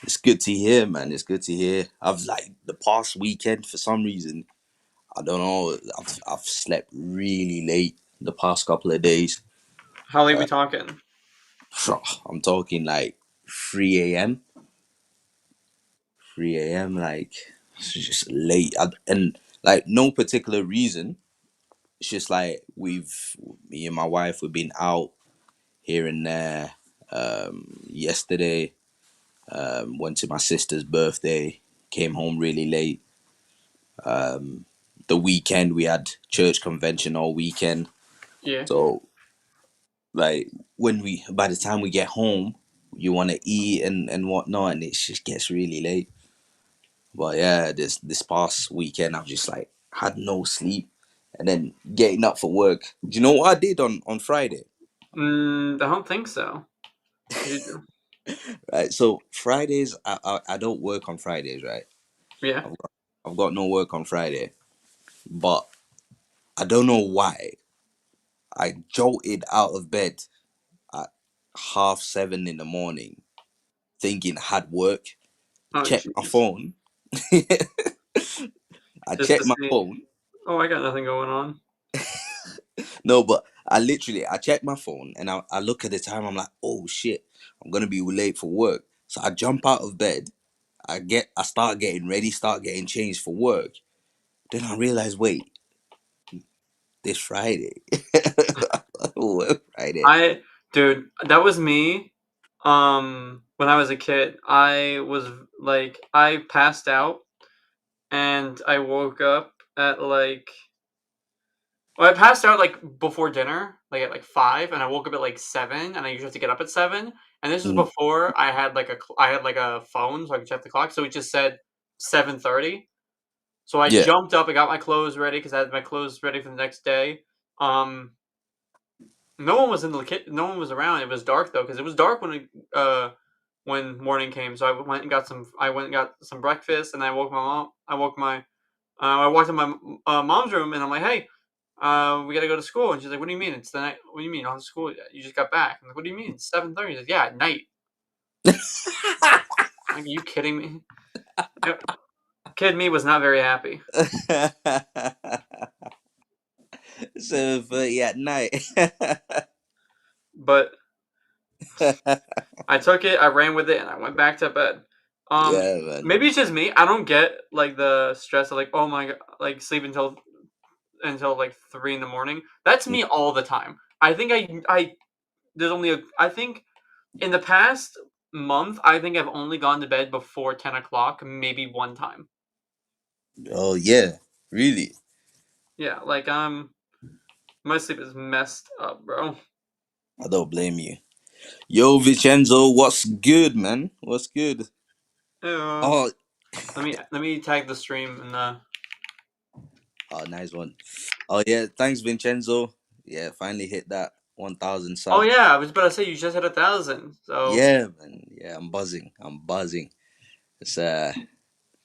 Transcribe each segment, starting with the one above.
It's good to hear, man. It's good to hear. I've like the past weekend for some reason. I don't know. I've slept really late the past couple of days. How late we talking? I'm talking like 3 a.m. 3 a.m. Like it's just late, and like no particular reason. It's just like me and my wife, we've been out here and there. Yesterday, went to my sister's birthday. Came home really late. The weekend we had church convention all weekend. Yeah. So like by the time we get home, you want to eat and whatnot, and it just gets really late. But yeah, this past weekend I've just like had no sleep, and then getting up for work. Do you know what I did on Friday? I don't think so. What did you do? Right, so Fridays I don't work on Fridays, right? Yeah. I've got I've got no work on Friday, but I don't know why I jolted out of bed at 7:30 in the morning, thinking I had work. Oh Checked my jeez. phone. I Just to checked my see. phone. Oh, I got nothing going on. No, but I checked my phone and I look at the time. I'm like, oh shit, I'm gonna be late for work. So I jump out of bed. I start getting ready, start getting changed for work. Then I realize, wait, this Friday. Work Friday. I, dude, that was me. When I was a kid, I was like, I passed out and I woke up at like, well, I passed out like before dinner, like at like 5, and I woke up at like 7, and I usually have to get up at 7. And this was Mm, before I had like I had like a phone, so I could check the clock. So it just said 7:30. So I yeah. jumped up and got my clothes ready because I had my clothes ready for the next day. Um, no one was in the kit. No one was around. It was dark though because it was dark when morning came. So I went and got some. I went and got some breakfast, and I woke my mom. I walked in my mom's room, and I'm like, "Hey, we gotta go to school." And she's like, "What do you mean? It's the night. What do you mean? On school? Yet? You just got back." I'm like, "What do you mean? It's 7:30." She's like, "Yeah, at night." I'm like, are you kidding me? Kid me was not very happy. 7:30 at night. But I took it, I ran with it, and I went back to bed. Um, Yeah, man. maybe it's just me. I don't get like the stress of like, oh my god, like sleep until like 3 in the morning. That's me all the time. I think I there's only I think in the past month, I think I've only gone to bed before 10 o'clock, maybe one time. Oh yeah, really. Yeah, like my sleep is messed up, bro. I don't blame you. Yo, Vincenzo, what's good, man? What's good? Uh, Oh, let me tag the stream and oh, nice one. Oh yeah, thanks, Vincenzo. Yeah, finally hit that 1,000 oh subs. yeah, I was about to say you just hit 1,000. So Yeah, man. Yeah, I'm buzzing. I'm buzzing. It's a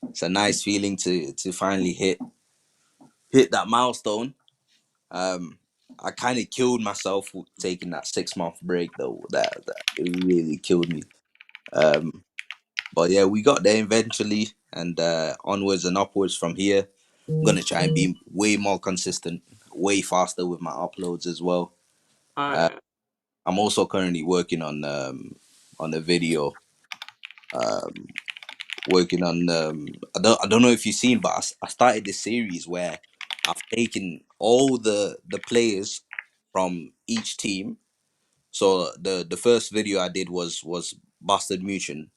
it's a nice feeling to finally hit that milestone. Um, I kind of killed myself with taking that 6 month break though. That it really killed me. Um, but yeah, we got there eventually, and onwards and upwards from here. I'm gonna try and be way more consistent, way faster with my uploads as well. Uh, I I'm also currently working on a video. Um, Working on I don't know if you've seen, but I started this series where I've taken all the players from each team. So the first video I did was Bastard Munchen.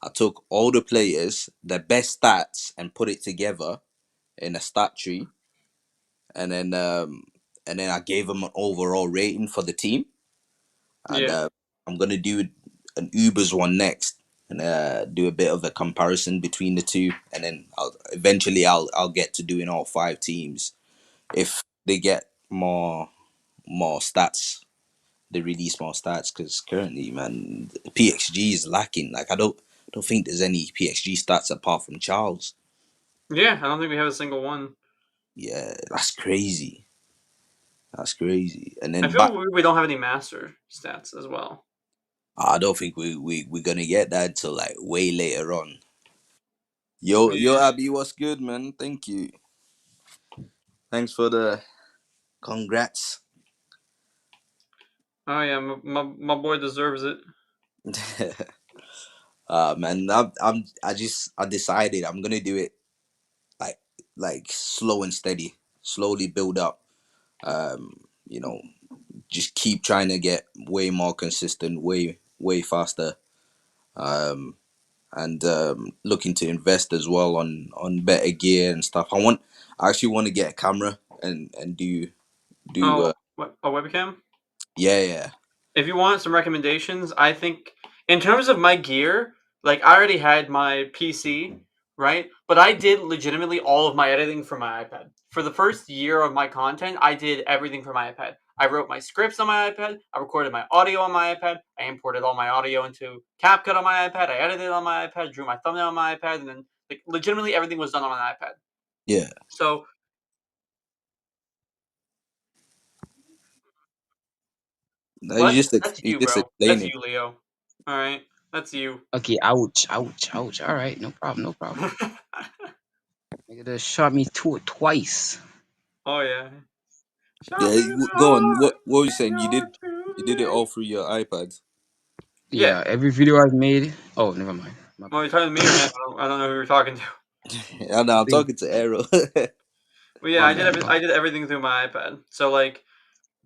I took all the players, their best stats, and put it together in a stat tree, and then I gave them an overall rating for the team. And yeah. I'm gonna do an Ubers one next, and do a bit of a comparison between the two, and then I'll get to doing all 5 teams if they get more stats. They release more stats because currently, man, PXG is lacking. Like I don't think there's any PXG stats apart from Charles. Yeah, I don't think we have a single one. Yeah, that's crazy. That's crazy. And I then feel back, weird we don't have any master stats as well. I don't think we're gonna get that till like way later on. Yo, Abby, what's good, man? Thank you. Thanks for the congrats. Oh yeah, my boy deserves it. Man, I decided I'm gonna do it like slow and steady, slowly build up. You know, just keep trying to get way more consistent, way faster. Um, and looking to invest as well on better gear and stuff. I actually want to get a camera and do Oh, what, a webcam? yeah, yeah. If you want some recommendations, I think in terms of my gear, like I already had my PC, right? But I did legitimately all of my editing from my iPad. For the first year of my content, I did everything from my iPad. I wrote my scripts on my iPad. I recorded my audio on my iPad. I imported all my audio into CapCut on my iPad. I edited on my iPad, drew my thumbnail on my iPad, and then like legitimately everything was done on an iPad. Yeah. So No, what? That's you you, just bro. That's explaining. you, Leo. All right, that's you. Okay, ouch, ouch, ouch. All right, no problem, no problem. Nigga just shot me twice. Oh yeah. Yeah, Shot me in the go on. heart. What were you And saying? you're You did it too all late. through your iPad. Yeah. Yeah, every video I've made. Oh, never mind. My Well, bad. you're talking to me or him? I don't know who you're talking to. I know. I'm Big. talking to Arrow. But yeah, My bad, my I bad. did everything through my iPad. So like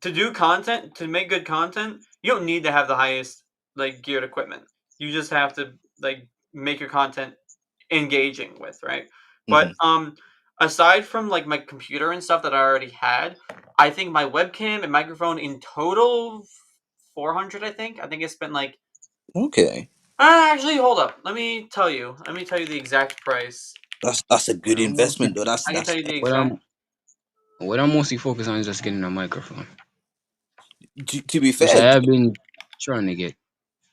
to do content, to make good content, you don't need to have the highest like geared equipment. You just have to like make your content engaging with, right? But Hmm. aside from like my computer and stuff that I already had, I think my webcam and microphone in total 400, I think. I think I spent like Okay, actually hold up. Let me tell you. Let me tell you the exact price. that's a What good I'm mostly, investment though. I can tell you the what exact. I'm, what I'm mostly focused on is just getting a microphone, to be which fair. I have been trying to get.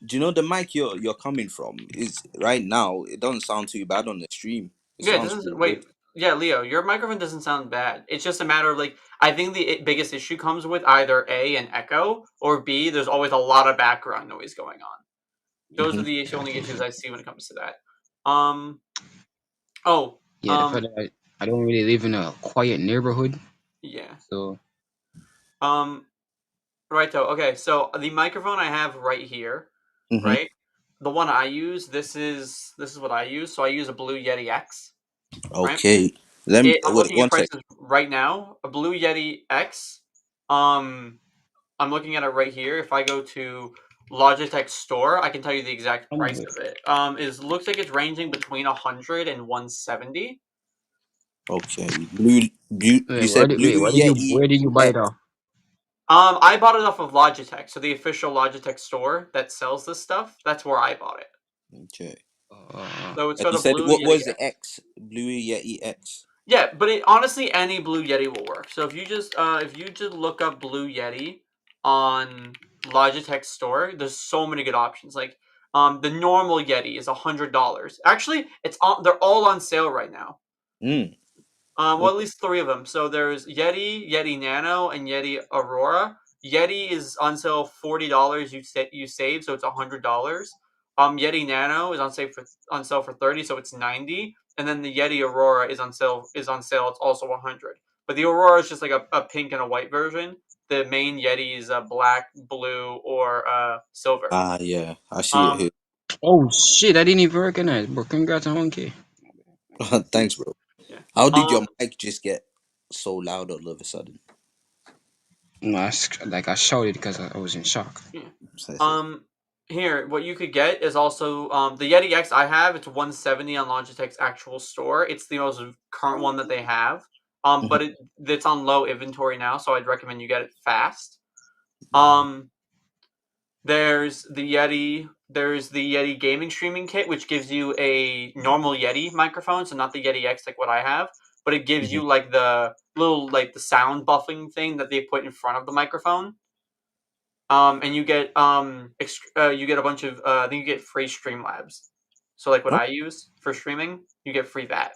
Do you know the mic you're coming from is right now? It doesn't sound too bad on the stream. It Yeah, it sounds doesn't pretty wait. good. Yeah, Leo, your microphone doesn't sound bad. It's just a matter of like I think the biggest issue comes with either A, an echo, or B, there's always a lot of background noise going on. Those are Hmm. the only Okay, issues so I see when it comes to that. Um. Oh. yeah, the fact that I don't really live in a quiet neighborhood, Yeah. so Um. Righto. Okay. So the microphone I have right here, Hmm. right? The one I use. This is what I use. So I use a Blue Yeti X. Right. Okay. Let me I'm wait looking at one sec. prices right now. A Blue Yeti X. Um. I'm looking at it right here. If I go to Logitech store, I can tell you the exact I'm price good. of it. Is looks like it's ranging between 100 and 170. Okay. Wait, You said Blue where Yeti did you buy it X. off? I bought it off of Logitech, so the official Logitech store that sells this stuff. That's where I bought it. Okay. So it's And got you a said Blue what Yeti was the X. X? Blue Yeti X. Yeah, but honestly, any Blue Yeti will work. So if you just look up Blue Yeti on Logitech store, there's so many good options. Like the normal Yeti is $100. Actually, they're all on sale right now. Mm. Well, at least three of them. So there's Yeti, Yeti Nano, and Yeti Aurora. Yeti is on sale $40. You save, so it's $100. Yeti Nano is on sale for 30, so it's 90. And then the Yeti Aurora is on sale. It's also 100. But the Aurora is just like a pink and a white version. The main Yeti is a black, blue, or silver. Ah, yeah. I see it Um, here. Oh shit, I didn't even recognize. But congrats on 1K. Thanks, bro. yeah. How did your Um, mic just get so loud all of a sudden? No, like I shouted because I was in shock. yeah. Um, Here, what you could get is also the Yeti X I have. It's 170 on Logitech's actual store. It's the most current one that they have. Mhm. But it's on low inventory now, so I'd recommend you get it fast. Um, there's the Yeti gaming streaming kit, which gives you a normal Yeti microphone, so not the Yeti X like what I have, but it gives Mhm. you like the little like the sound buffing thing that they put in front of the microphone. And you get a bunch of I think you get free Streamlabs. So like what Oh, I use for streaming, you get free that.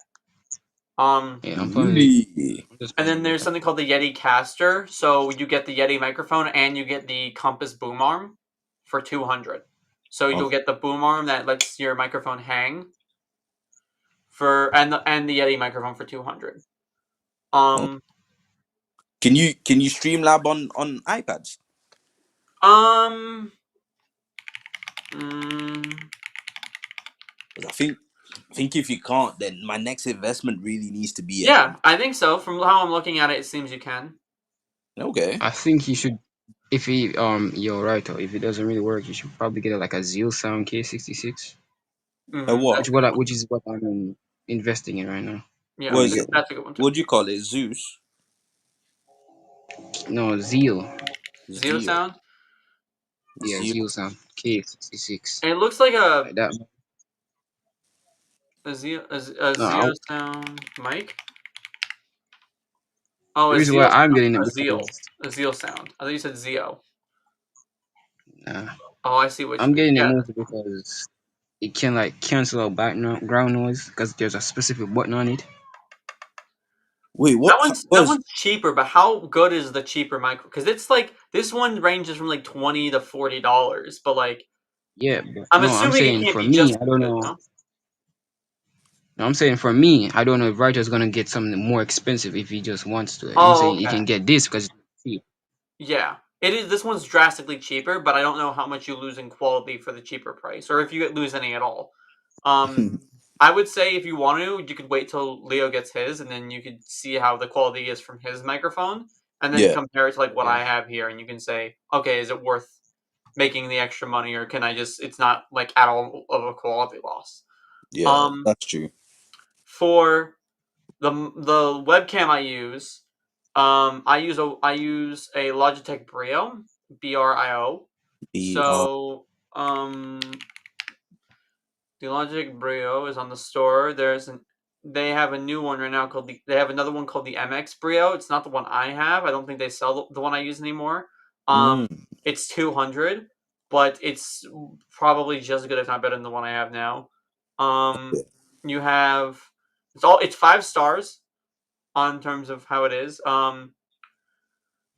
Um, Yeah, really? I'm just and planning then to get there's that. something called the Yeti Caster. So you get the Yeti microphone and you get the Compass boom arm for 200. So you'll get the boom arm that lets your microphone hang and the Yeti microphone for $200. Can you Streamlab on iPads? Because I think if you can't, then my next investment really needs to be Yeah, I think so. From how I'm looking at it, it seems you can. Okay. I think you should, if he you're right. Or if it doesn't really work, you should probably get like a Zeal Sound K66, What? which is what I'm investing in right now. Yeah, Trying to Was get it? one. that's a good one too. What do you call it? Zeus? No, Zeal. Zero Zeal. sound. Yeah, Zeal. Zeal Sound K66. And it looks like a Like that. No, Zero sound mic. Oh, the a reason why Zeal. I'm getting it A because Zeal sound. I thought you said Zeo. nah, Oh, I see which. I'm getting it Yeah, mostly because it can like cancel out background noise because there's a specific button on it. Wait, what? that one's cheaper, but how good is the cheaper micro? Because it's like this one ranges from like $20 to $40, but like Yeah, but I'm no, I'm assuming it saying can't for be me, just I as don't good, know. no? No, I'm saying for me, I don't know if Writer's gonna get something more expensive if he just wants to. I'm Oh, saying he okay. can get this because it's cheap. Yeah, it is. This one's drastically cheaper, but I don't know how much you lose in quality for the cheaper price, or if you lose any at all. I would say if you want to, you could wait till Leo gets his, and then you could see how the quality is from his microphone, and then Yeah. compare it to like what Yeah. I have here, and you can say, okay, is it worth making the extra money, or can I just? It's not like at all of a quality loss. Yeah, that's true. For the webcam I use, I use a Logitech Brio, Brio. So the Logitech Brio is on the store. They have a new one right now called they have another one called the MX Brio. It's not the one I have. I don't think they sell the one I use anymore. It's 200, but it's probably just as good, if not better, than the one I have now. You have it's 5 stars on terms of how it is.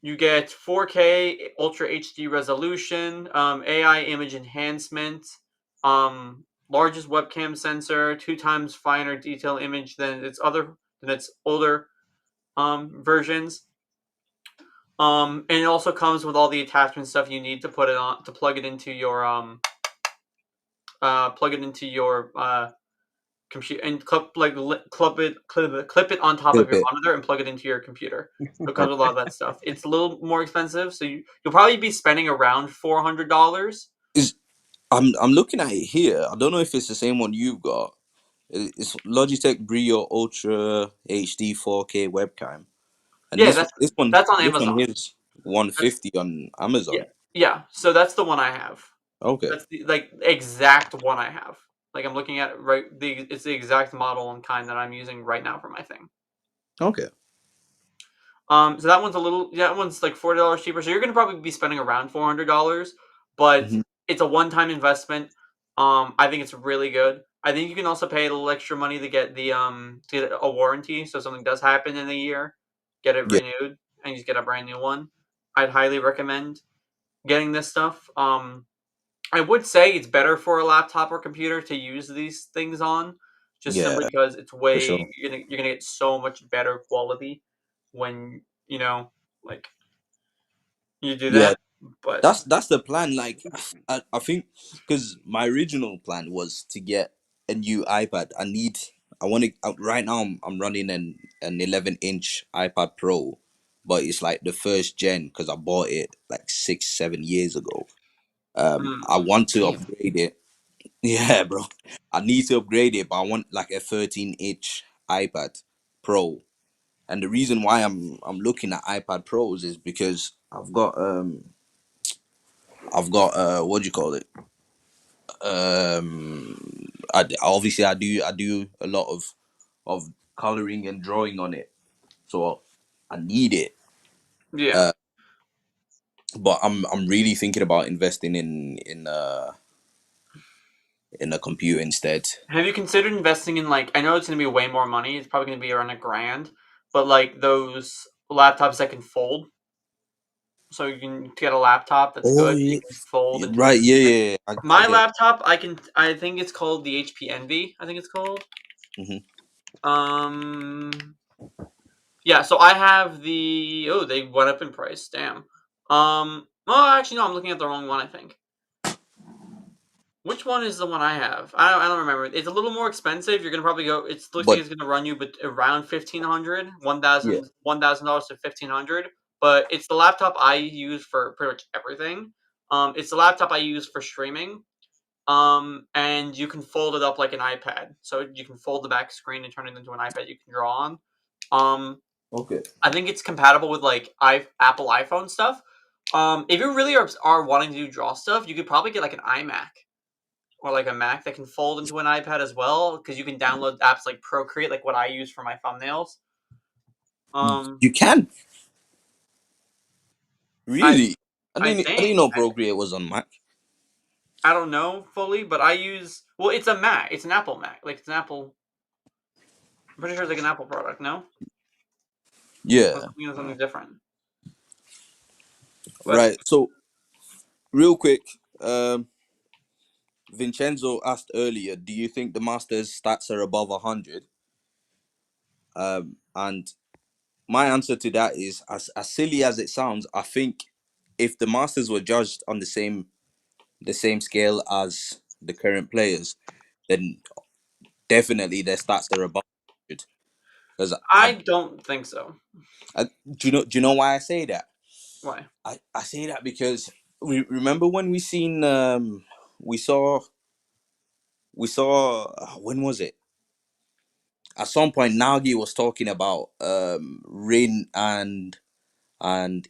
You get 4K Ultra HD resolution, AI image enhancement, largest webcam sensor, 2 times finer detail image than its older versions. And it also comes with all the attachment stuff you need to put it on to plug it into your computer and clip it on top of Clip your it. monitor and plug it into your computer. So it comes with a lot of that stuff. It's a little more expensive, so you'll probably be spending around $400. I'm looking at it here. I don't know if it's the same one you've got. It's Logitech Brio Ultra HD 4K webcam, and Yeah, that's on this one Amazon. here is 150 on Yeah, Amazon. yeah. So that's the one I have. Okay. That's the exact one I have. Like I'm looking at it it's the exact model and kind that I'm using right now for my thing. Okay. So that one's like $40 cheaper. So you're gonna probably be spending around $400, but it's a one-time investment. I think it's really good. I think you can also pay a little extra money to get to get a warranty. So if something does happen in a year, get it Yeah. renewed and just get a brand new one. I'd highly recommend getting this stuff. I would say it's better for a laptop or computer to use these things on, just Yeah, simply because for sure. you're gonna get so much better quality when like you do Yeah, that. But that's the plan. Like, I think because my original plan was to get a new iPad. I want to right now. I'm running an 11-inch iPad Pro, but it's like the first gen because I bought it like 6 7 years ago. I want to Damn. upgrade it. Yeah, bro. I need to upgrade it, but I want like a 13-inch iPad Pro. And the reason why I'm looking at iPad Pros is because I've got what do you call it? Obviously I do a lot of coloring and drawing on it, so I need it. yeah, Uh, but I'm really thinking about investing in a computer instead. have you considered investing in I know it's gonna be way more money. It's probably gonna be around $1,000, but like those laptops that can fold. so you can get a laptop that's Oh good. yeah, You can fold into right. different Yeah, things. yeah. I My get. laptop, I think it's called the HP Envy. I think it's called. Hmm. Yeah. So I have the. Oh, they went up in price. Damn. Well, actually, no. I'm looking at the wrong one. I think. Which one is the one I have? I don't remember. It's a little more expensive. You're gonna probably go. It looks like But it's gonna run you, but around 1,500, yeah, $1,000 to 1,500. But it's the laptop I use for pretty much everything. It's the laptop I use for streaming. And you can fold it up like an iPad. So you can fold the back screen and turn it into an iPad you can draw on. Um, okay. I think it's compatible with like Apple iPhone stuff. If you really are wanting to do draw stuff, you could probably get like an iMac or like a Mac that can fold into an iPad as well, because you can download apps like Procreate, like what I use for my thumbnails. You can I really. I I didn't think know Procreate was on Mac. I don't know fully, but I use it's a Mac. It's an Apple Mac. Like it's an Apple. I'm pretty sure it's like an Apple product. No, I was Yeah. thinking of something different. But Right. So real quick, um, Vincenzo asked earlier, do you think the Masters stats are above 100? And my answer to that is, as silly as it sounds, I think if the Masters were judged on the same scale as the current players, then definitely their stats are above 100. Because I don't think so. do you know why I say that? Why? I say that because we remember when we saw when was it? At some point Nagi was talking about Rin and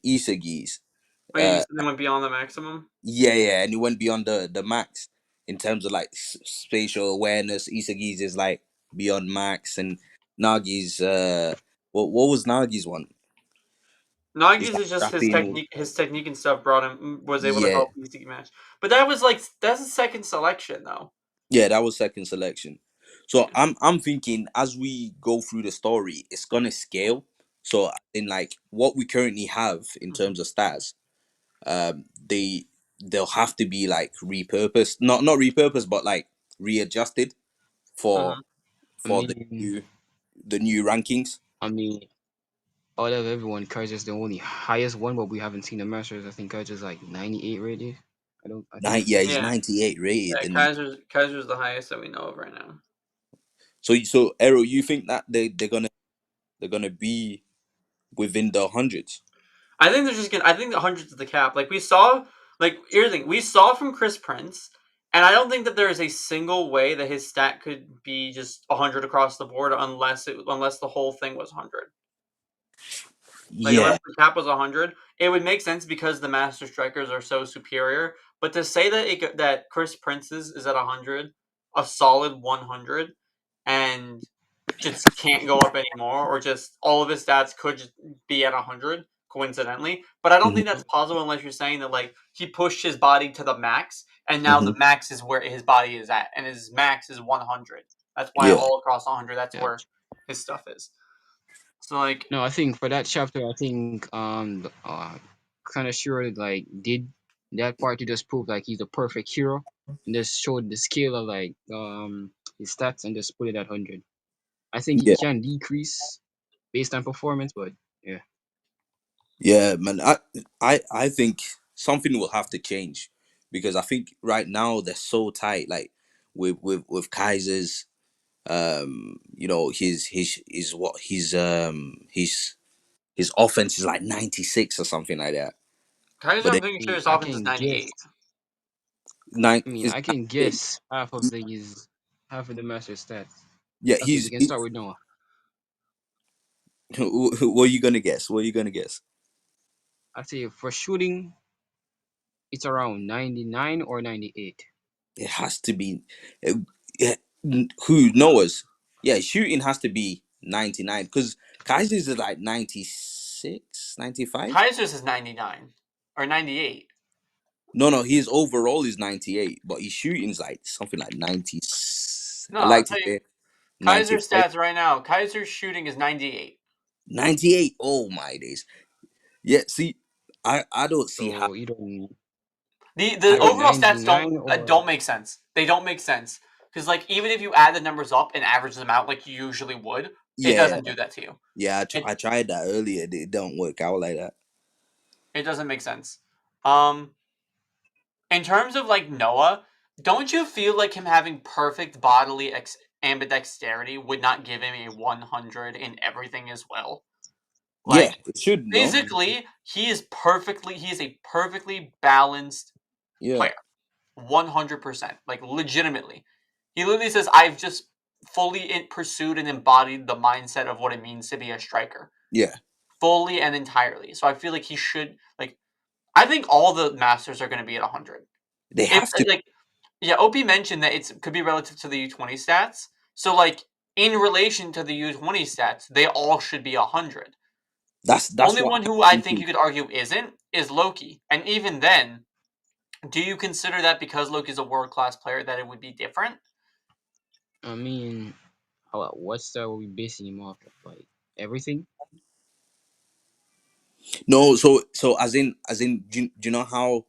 Isagi's. Oh, yeah, you Uh, said they went beyond the maximum. yeah, and he went beyond the max in terms of like spatial awareness. Isagi's is like beyond max, and Nagi's what was Nagi's one? It's Nagi's like is just graphene. his technique and stuff brought him was able to Yeah, help Isagi match. But that was like that's a second selection though. yeah, that was second selection. So Yeah. I'm thinking as we go through the story, it's gonna scale. So in like what we currently have in Mm-hmm. terms of stats, they they'll have to be like repurposed, not repurposed, but like readjusted for Mm-hmm. I for mean, the new rankings. I mean, out of everyone, Kaiser's the only highest one, but we haven't seen the Masters. I think Kaiser's like 98 rated. I don't. I think. Yeah, he's Yeah. 98 rated, Yeah, and Kaiser's the highest that we know of right now. so Arrow, you think that they're gonna be within the hundreds? I think they're just gonna. I think the hundreds is the cap. Like we saw, like here's the thing: we saw from Chris Prince, and I don't think that there is a single way that his stat could be just 100 across the board unless the whole thing was 100. Like unless Yeah. the cap was 100, it would make sense because the Master Strikers are so superior. But to say that that Chris Prince's is at 100, a solid 100, and just can't go up anymore, or just all of his stats could just be at 100 coincidentally. But I don't Hmm. think that's possible unless you're saying that like he pushed his body to the max, and now Hmm. the max is where his body is at, and his max is 100. That's why Yeah. all across 100, that's Yeah. where his stuff is. So like, No, I think for that chapter, I think kind of sure like did that part to just prove like he's a perfect hero and just showed the scale of like his stats and just put it at 100. I think he Yeah. can decrease based on performance, but yeah. Yeah, man. I think something will have to change because I think right now they're so tight. Like with Kaiser's, his what his offense is like 96 or something like that. Kaiser, But I'm then pretty I sure mean, his I offense is can guess. 98. nine I mean, is I can 98. guess half of the master stats. Yeah, Okay, we can start with Noah. what are you gonna guess? What are you gonna guess? I'd say for shooting, it's around 99 or 98. It has to be. uh, yeah, who knows? Yeah, shooting has to be 99 because Kaiser's is like 96, 95. Kaiser's is 99 or 98. No, his overall is 98, but his shooting's like something like 90. No, I I'll like to tell you. say Kaiser's 95. stats right now. Kaiser's shooting is 98. 98. Oh my days. Yeah, see, I don't see how. So you don't The either overall stats 99 or don't make sense. They don't make sense because like even if you add the numbers up and average them out like you usually would, it Yeah, doesn't do that to you. yeah. It I tried that earlier. It don't work out like that. it doesn't make sense. In terms of like Noah, don't you feel like him having perfect bodily ambidexterity would not give him a 100 in everything as well? Yeah, Like it should. No. physically, he is a perfectly balanced Yeah, player. 100%. Like legitimately. He literally says I've just fully pursued and embodied the mindset of what it means to be a striker. yeah. Fully and entirely. So I feel like he should like I think all the masters are going to be at 100. They If have to. like yeah, OP mentioned that it could be relative to the U20 stats. So like in relation to the U20 stats, they all should be 100. That's Only what one I'm who I think thinking. you could argue isn't is Loki. And even then, do you consider that because Loki's a world-class player that it would be different? I mean, what style are we basing him off of? Like everything? No, so as in, do you know how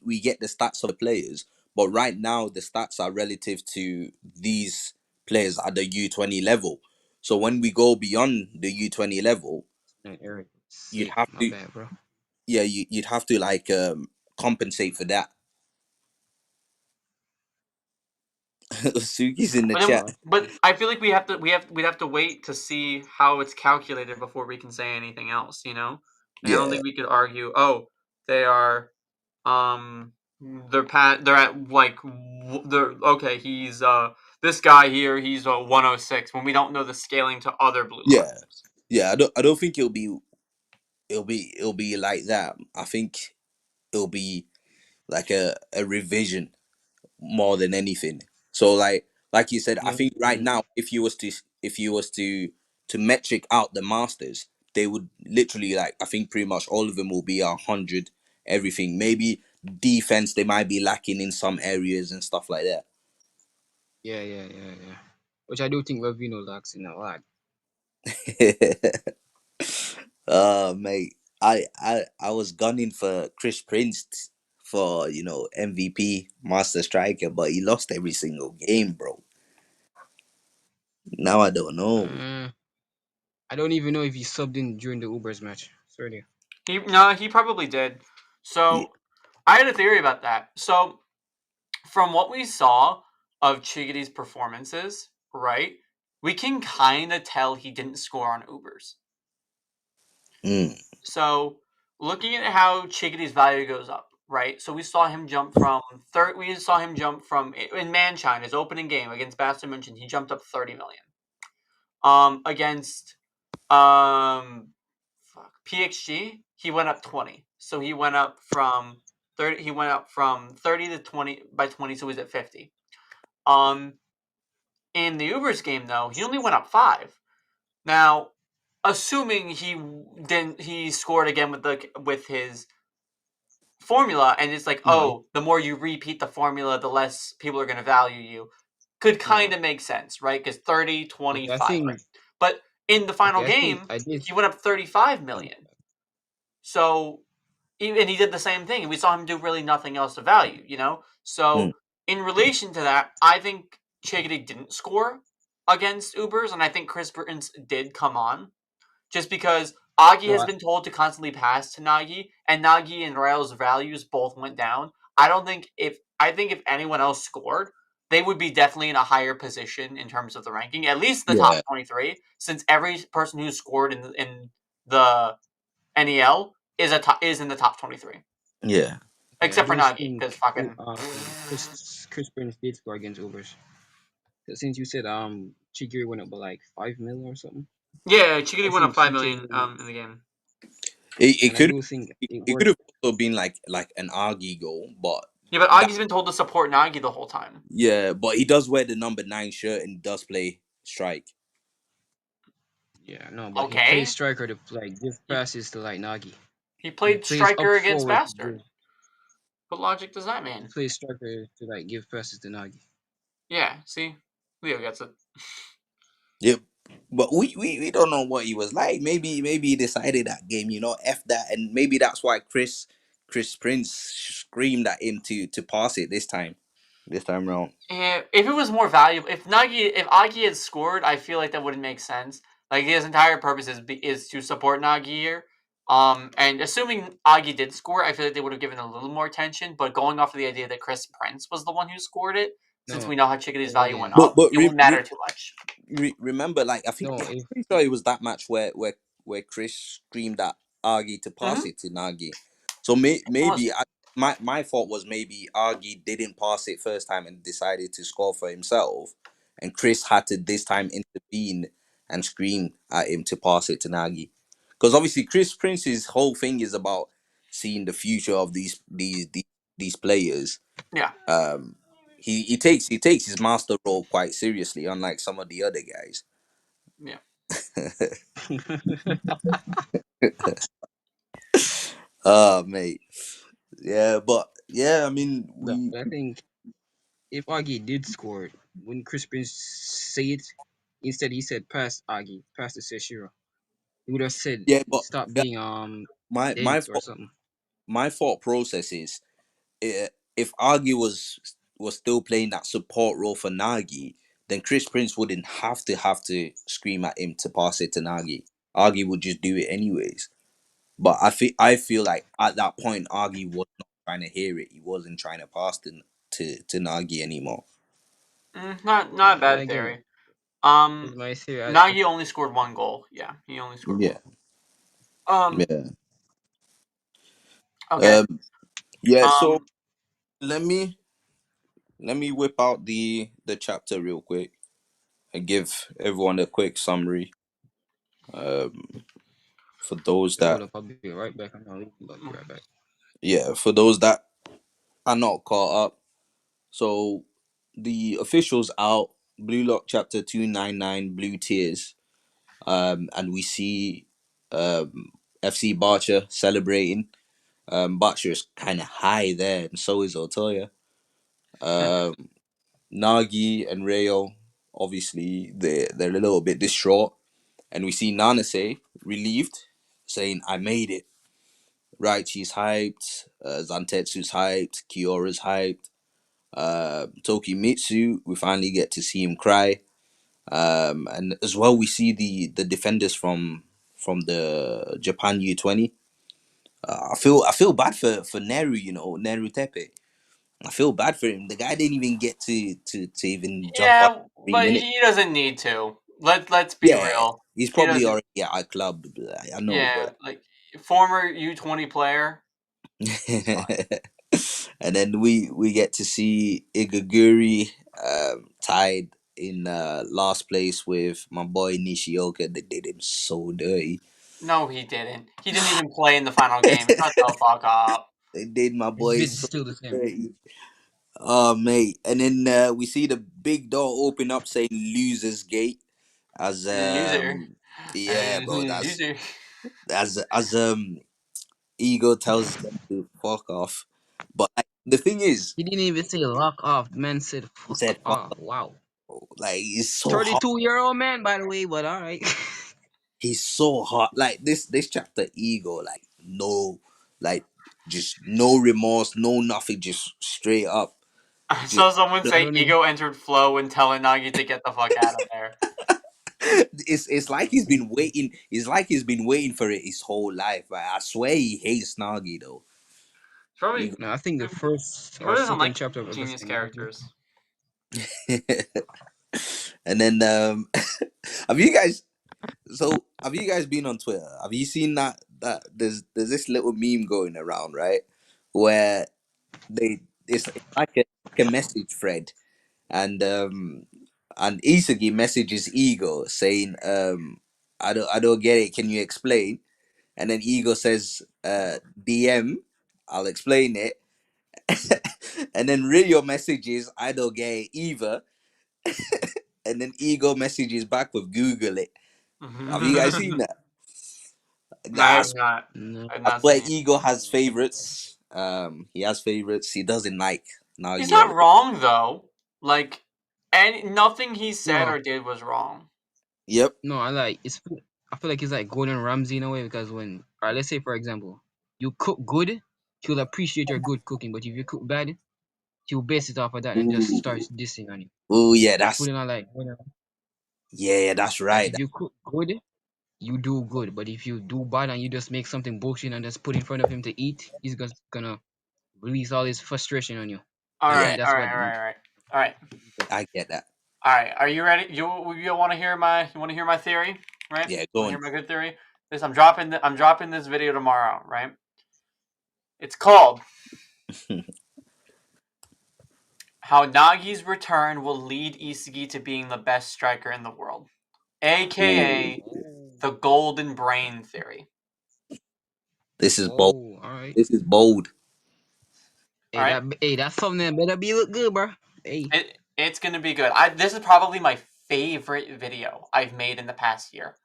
we get the stats of the players, but right now the stats are relative to these players at the U20 level. So when we go beyond the U20 level, And Eric, you'd sick. have My to, bad, bro. yeah, you'd have to like compensate for that. Suki's in the chat. But I feel like we'd have to wait to see how it's calculated before we can say anything else. You know, like, I don't Yeah, think we could argue. Oh, they are, um, they're at like they're okay. He's this guy here. He's 106 when we don't know the scaling to other blue lock yeah, yeah. I don't think it'll be like that. I think it'll be like a revision more than anything. So like you said, I Yeah. think right Mm, now if you was to metric out the masters, they would literally like I think pretty much all of them will be 100 everything. Maybe defense they might be lacking in some areas and stuff like yeah. Which I do think Ravino lacks in a lot. that. Oh mate, I was gunning for Chris Prince for MVP master striker, but he lost every single game, bro. Now I don't know. Uh, I don't even know if he subbed in during the Ubers match. Sorry. he probably did. Yeah, So I had a theory about that. So from what we saw of Chigity's performances, right, we can kind of tell he didn't score on Ubers. mm, So looking at how Chigity's value goes up, right? So we saw him jump from third. We saw him jump from in Manchine, his opening game against Bastard Munchen. He jumped up 30 million. Against PXG, he went up 20. So he went up from 30. He went up from 30 to 20 by 20. So he's at 50. Um, in the Ubers game though, he only went up 5. Now, assuming he scored again with his formula, and it's like, No, oh, the more you repeat the formula, the less people are going to value you. Could kind no. of make sense, right? Because 30, Okay, I 25, right? think. But in the final Okay, I think game, I did. he went up 35 Oh my million. So, and he did the same thing, and we saw him do really nothing else of value, you know? mm, So, in relation to that, I think Chigity didn't score against Ubers, and I think Chris Burton's did come on just because Agi no, has been told to constantly pass to Nagi, and Nagi and Rail's values both went down. I think if anyone else scored, they would be definitely in a higher position in terms of the ranking, at least the top yeah, 23, since every person who scored in the NEL is in the top 23, yeah. okay, I except for do Nagi think because fucking Chris Prince did score against Ubers. Since you said Chigiri went up by like 5 million or something, yeah, I Chigiri went up think 5 million he can, in the game. It and I could do think it it worth. could have also been like an Argy goal, but Yeah, but that Agi's been told to support Nagi the whole time. yeah, but he does wear the number 9 shirt and does play strike. Yeah, no, but he plays Okay, striker to like give he, passes to like Nagi. he He played plays up striker against forward to Bastard. give. What logic does that He mean? plays striker to give passes to Nagi. Yeah, see? Leo gets it. Yep. But we don't know what he was like. Maybe he decided that game, f that, and maybe that's why Chris Prince screamed at him to pass it this time around. And if it was more valuable, if Agi had scored, I feel like that wouldn't make sense. Like his entire purpose is to support Nagi here. And assuming Agi did score, I feel like they would have given a little more attention. But going off of the idea that Chris Prince was the one who scored it, since No, we know how Chickadee's value went again, up, But it won't matter too much. remember, like no. I'm If pretty sure it was that match where Chris screamed at Agi to pass Mm-hmm. it to Nagi. So Almost, maybe my thought was maybe Agi didn't pass it first time and decided to score for himself, and Chris had to this time intervene and scream at him to pass it to Nagi, because obviously Chris Prince's whole thing is about seeing the future of these players. yeah. um he takes his master role quite seriously, unlike some of the other guys. Yeah. Oh, mate. Yeah, but yeah, I mean, no, but I think if Agi did score, when Chris Prince say it, instead he said pass Agi, pass to seishiro. He would have said yeah, but stop yeah, being my my dense or thought, something. my thought process is, if Agi was still playing that support role for Nagi, then Chris Prince wouldn't have to scream at him to pass it to Nagi. Agi would just do it anyways. But I feel like at that point, Agi was not trying to hear it. He wasn't trying to pass to Nagi anymore. Not a Then bad again, theory. with my theory, Nagi only scored one goal. Yeah, he only scored one. Yeah, Um. yeah, Okay. um, yeah. So Um. let me whip out the chapter real quick and give everyone a quick summary. Um, for those hold that up, I'll be right back. I'll be right back. for those that are not caught up. So the officials out. Blue Lock chapter 299, Blue Tears. And we see FC Barcha celebrating. Bachira's kind of high there, and so is Otoya. Um, Nagi and Rayo, obviously, they're a little bit distraught. And we see Nanase relieved, saying, I made it. Raichi's hyped, Zantetsu's hyped, Kyora's hyped. Tokimitsu, we finally get to see him cry. And as well, we see the defenders from the Japan U20. I feel bad for Neru, Neru Tepe. I feel bad for him. The guy didn't even get to even jump on Yeah, 3 minutes. he doesn't need to. Let's be Yeah, real. he's He probably doesn't. already at our club. I know, Yeah, but like former U20 player. It's fine. and then we get to see Igaguri tied in last place with my boy Nishioka. They did him so dirty. No, he didn't. He didn't even play in the final game. Shut the fuck up. They did my His boy bid is so still the same. dirty. Oh, mate. And then we see the big door open up saying Losers Gate as Loser. yeah, bro, that's Loser. as Ego tells them to fuck off. But like, the thing is, He didn't even say lock off. The man said he fuck said fuck off. off, Wow. bro. Like he's so hot. 32-year-old man, by the way, but all right. He's so hot. Like this chapter Ego, like no, like just no remorse, no nothing, just straight up. I Just saw someone I say don't even. Ego entered flow and telling Nagi to get the fuck out of there. it's like he's been waiting. It's like he's been waiting for it his whole life. I swear he hates Nagi though. It's probably Ego. No, I think the first he or probably doesn't second like chapter of genius everything. characters. And then have you guys have you guys been on Twitter? Have you seen that there's this little meme going around, right? Where it's like a message thread, and Isagi messages Ego saying, I don't get it, can you explain? And then Ego says, DM, I'll explain it. And then Rio messages, I don't get it either. And then Ego messages back with Google it. Have you guys seen that? No, I Guys, have not. No. I have I not swear seen it. Ego has favorites. He has favorites. He doesn't like He's Nagi. not wrong though. Like, and nothing he said No. or did was wrong. Yep. No, I feel like it's like Gordon Ramsay in a way because when, or let's say for example, you cook good, he'll appreciate your good cooking. But if you cook bad, he'll base it off of that and just starts Ooh. dissing on you. Ooh, yeah, Just that's putting on yeah, that's like right. if you cook good, you do good. But if you do bad and you just make something bullshit and just put in front of him to eat, he's just gonna release all his frustration on you. All And I Yeah, think right, all that's what right, all right, all right, all right, I get that. all right. Are you ready? You want to hear my theory, right? Yeah, Want go to on. hear my good theory? I'm dropping this video tomorrow, right? It's called How Nagi's return will lead Isagi to being the best striker in the world, Ooh, aka the golden brain theory. this is bold. Oh, all right. This is bold. All right, Hey, that thumbnail better be look good, bro. Hey. it's gonna be good. This is probably my favorite video I've made in the past year.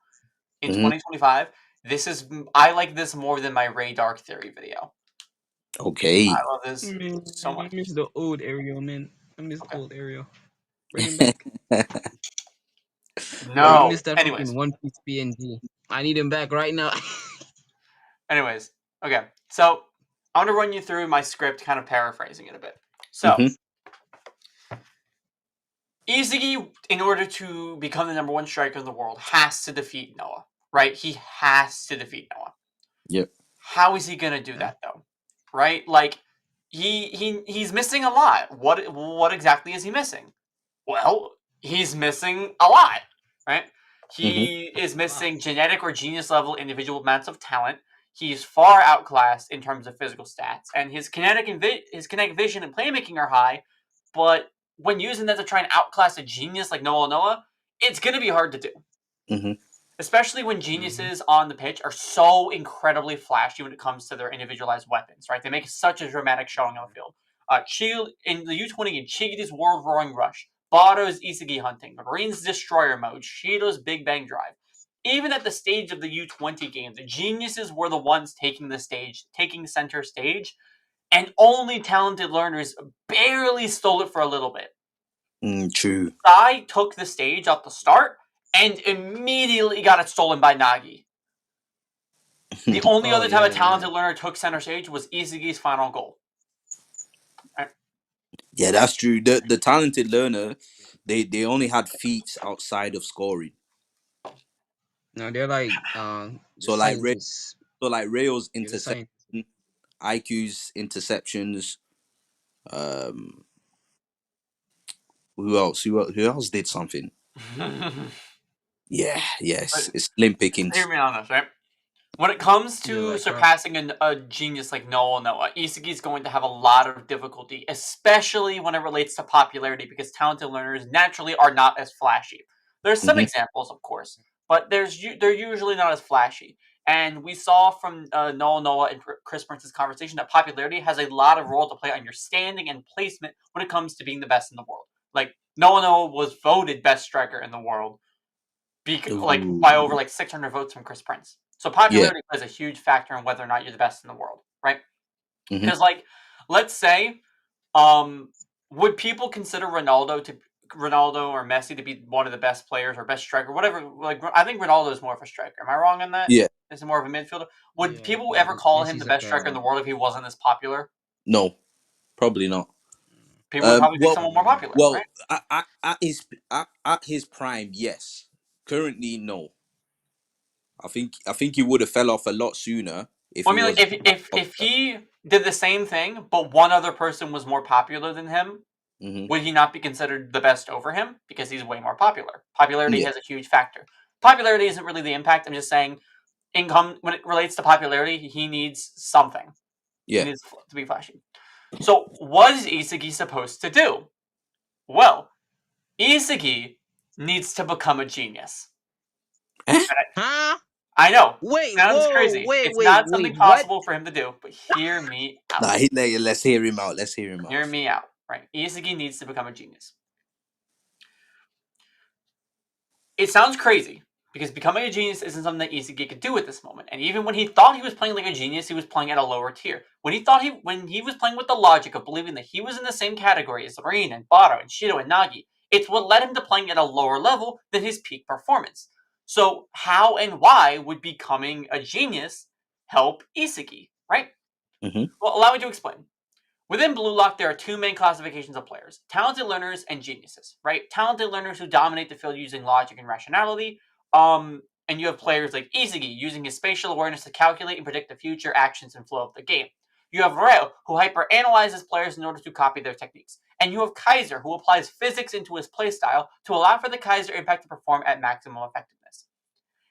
In Hmm. 2025, I like this more than my Ray Dark theory video. I Okay. love this Man, so I much. miss the old Ariel, man. I miss the Okay. old Ariel. Bring him back. I No. miss that Anyways, fucking One Piece PNG. I need him back right now. anyways, okay. So I'm gonna run you through my script, kind of paraphrasing it a bit. So Hmm. Isagi, in order to become the number one striker in the world, has to defeat Noah. Right? He has to defeat Noah. Yep. How is he gonna do that though? Right? Like he's missing a lot. What exactly is he missing? Well, he's missing a lot, right? Hmm. He is missing genetic or genius level individual amounts of talent. He's far outclassed in terms of physical stats, and his kinetic vision and playmaking are high. But when using that to try and outclass a genius like Noah, it's going to be hard to do, Hmm. especially when geniuses on the pitch are so incredibly flashy when it comes to their individualized weapons. Right? They make such a dramatic showing on the field. In the U20 game, Chigi's World Roaring Rush, Bado's Isagi Hunting, Marine's Destroyer Mode, Shido's Big Bang Drive. Even at the stage of the U20 game, the geniuses were the ones taking center stage, and only talented learners barely stole it for a little bit. True. Sai took the stage at the start and immediately got it stolen by Nagi. The only Oh other time a yeah, talented man. learner took center stage was Isagi's final goal. Yeah, that's true. The talented learner, they only had feats outside of scoring. No, they're like the So like scientists. Rayo's They're the interception, scientists. IQ's interceptions. Um, who else? Who else did something? Yeah, yes, But it's slim hear pickings. me on this, right? When it comes Yeah, to like surpassing a genius like Noah, Isagi's going to have a lot of difficulty, especially when it relates to popularity, because talented learners naturally are not as flashy. There's some Hmm. examples, of course, but they're usually not as flashy. And we saw from Noah and Chris Prince's conversation that popularity has a lot of role to play on your standing and placement when it comes to being the best in the world. Like Noah was voted best striker in the world like by over Ooh. like 600 votes from Chris Prince. So Yeah. popularity plays a huge factor in whether or not you're the best in the world, right? Hmm. Because like, let's say, um, would people consider Ronaldo or Messi to be one of the best players or best striker, whatever? Like, I think Ronaldo is more of a striker. Am I wrong in that? Yeah. Is he more of a midfielder? Would yeah, people yeah. ever call him the Messi's a best striker in the player. world if he wasn't as popular? No, probably not. People would probably pick Well, someone more popular, right? at his prime, yes. Currently, no. I think he would have fell off a lot sooner if Well, he I mean, like wasn't if popular. he did the same thing, but one other person was more popular than him, Hmm. would he not be considered the best over him because he's way more popular? Popularity Yeah. has a huge factor. Popularity isn't really the impact. I'm just saying, income when it relates to popularity, he needs something. He Yeah. needs to be flashy. So, what is Isagi supposed to do? Well, Isagi needs to become a genius. Eh? And Huh? I know, Wait, sounds whoa, crazy. wait, It's wait, not something wait, what? possible for him to do, but hear me out. Nah, let's hear him out. Let's hear him out. Hear me out. Right? Isagi needs to become a genius. It sounds crazy because becoming a genius isn't something that Isagi could do at this moment. And even when he thought he was playing like a genius, he was playing at a lower tier. When he was playing with the logic of believing that he was in the same category as Rain and Barou and Shido and Nagi, It's what led him to playing at a lower level than his peak performance. So how and why would becoming a genius help Isagi, right? Mm-hmm. Well, allow me to explain. Within BLUELOCK, there are two main classifications of players: talented learners and geniuses, right? Talented learners who dominate the field using logic and rationality. And you have players like Isagi, using his spatial awareness to calculate and predict the future actions and flow of the game. You have Raito, who hyper-analyzes players in order to copy their techniques. And you have Kaiser, who applies physics into his playstyle to allow for the Kaiser impact to perform at maximum effectiveness.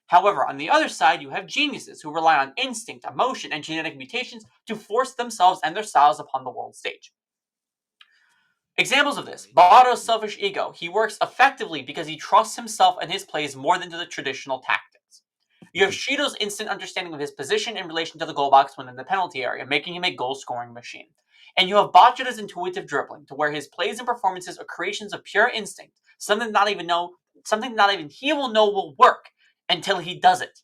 However, on the other side, you have geniuses who rely on instinct, emotion, and genetic mutations to force themselves and their styles upon the world stage. Examples of this: Barou's selfish ego. He works effectively because he trusts himself and his plays more than to the traditional tactics. You have Shido's instant understanding of his position in relation to the goal box when in the penalty area, making him a goal-scoring machine. And you have Bachira's intuitive dribbling, to where his plays and performances are creations of pure instinct, something not even he will know will work until he does it.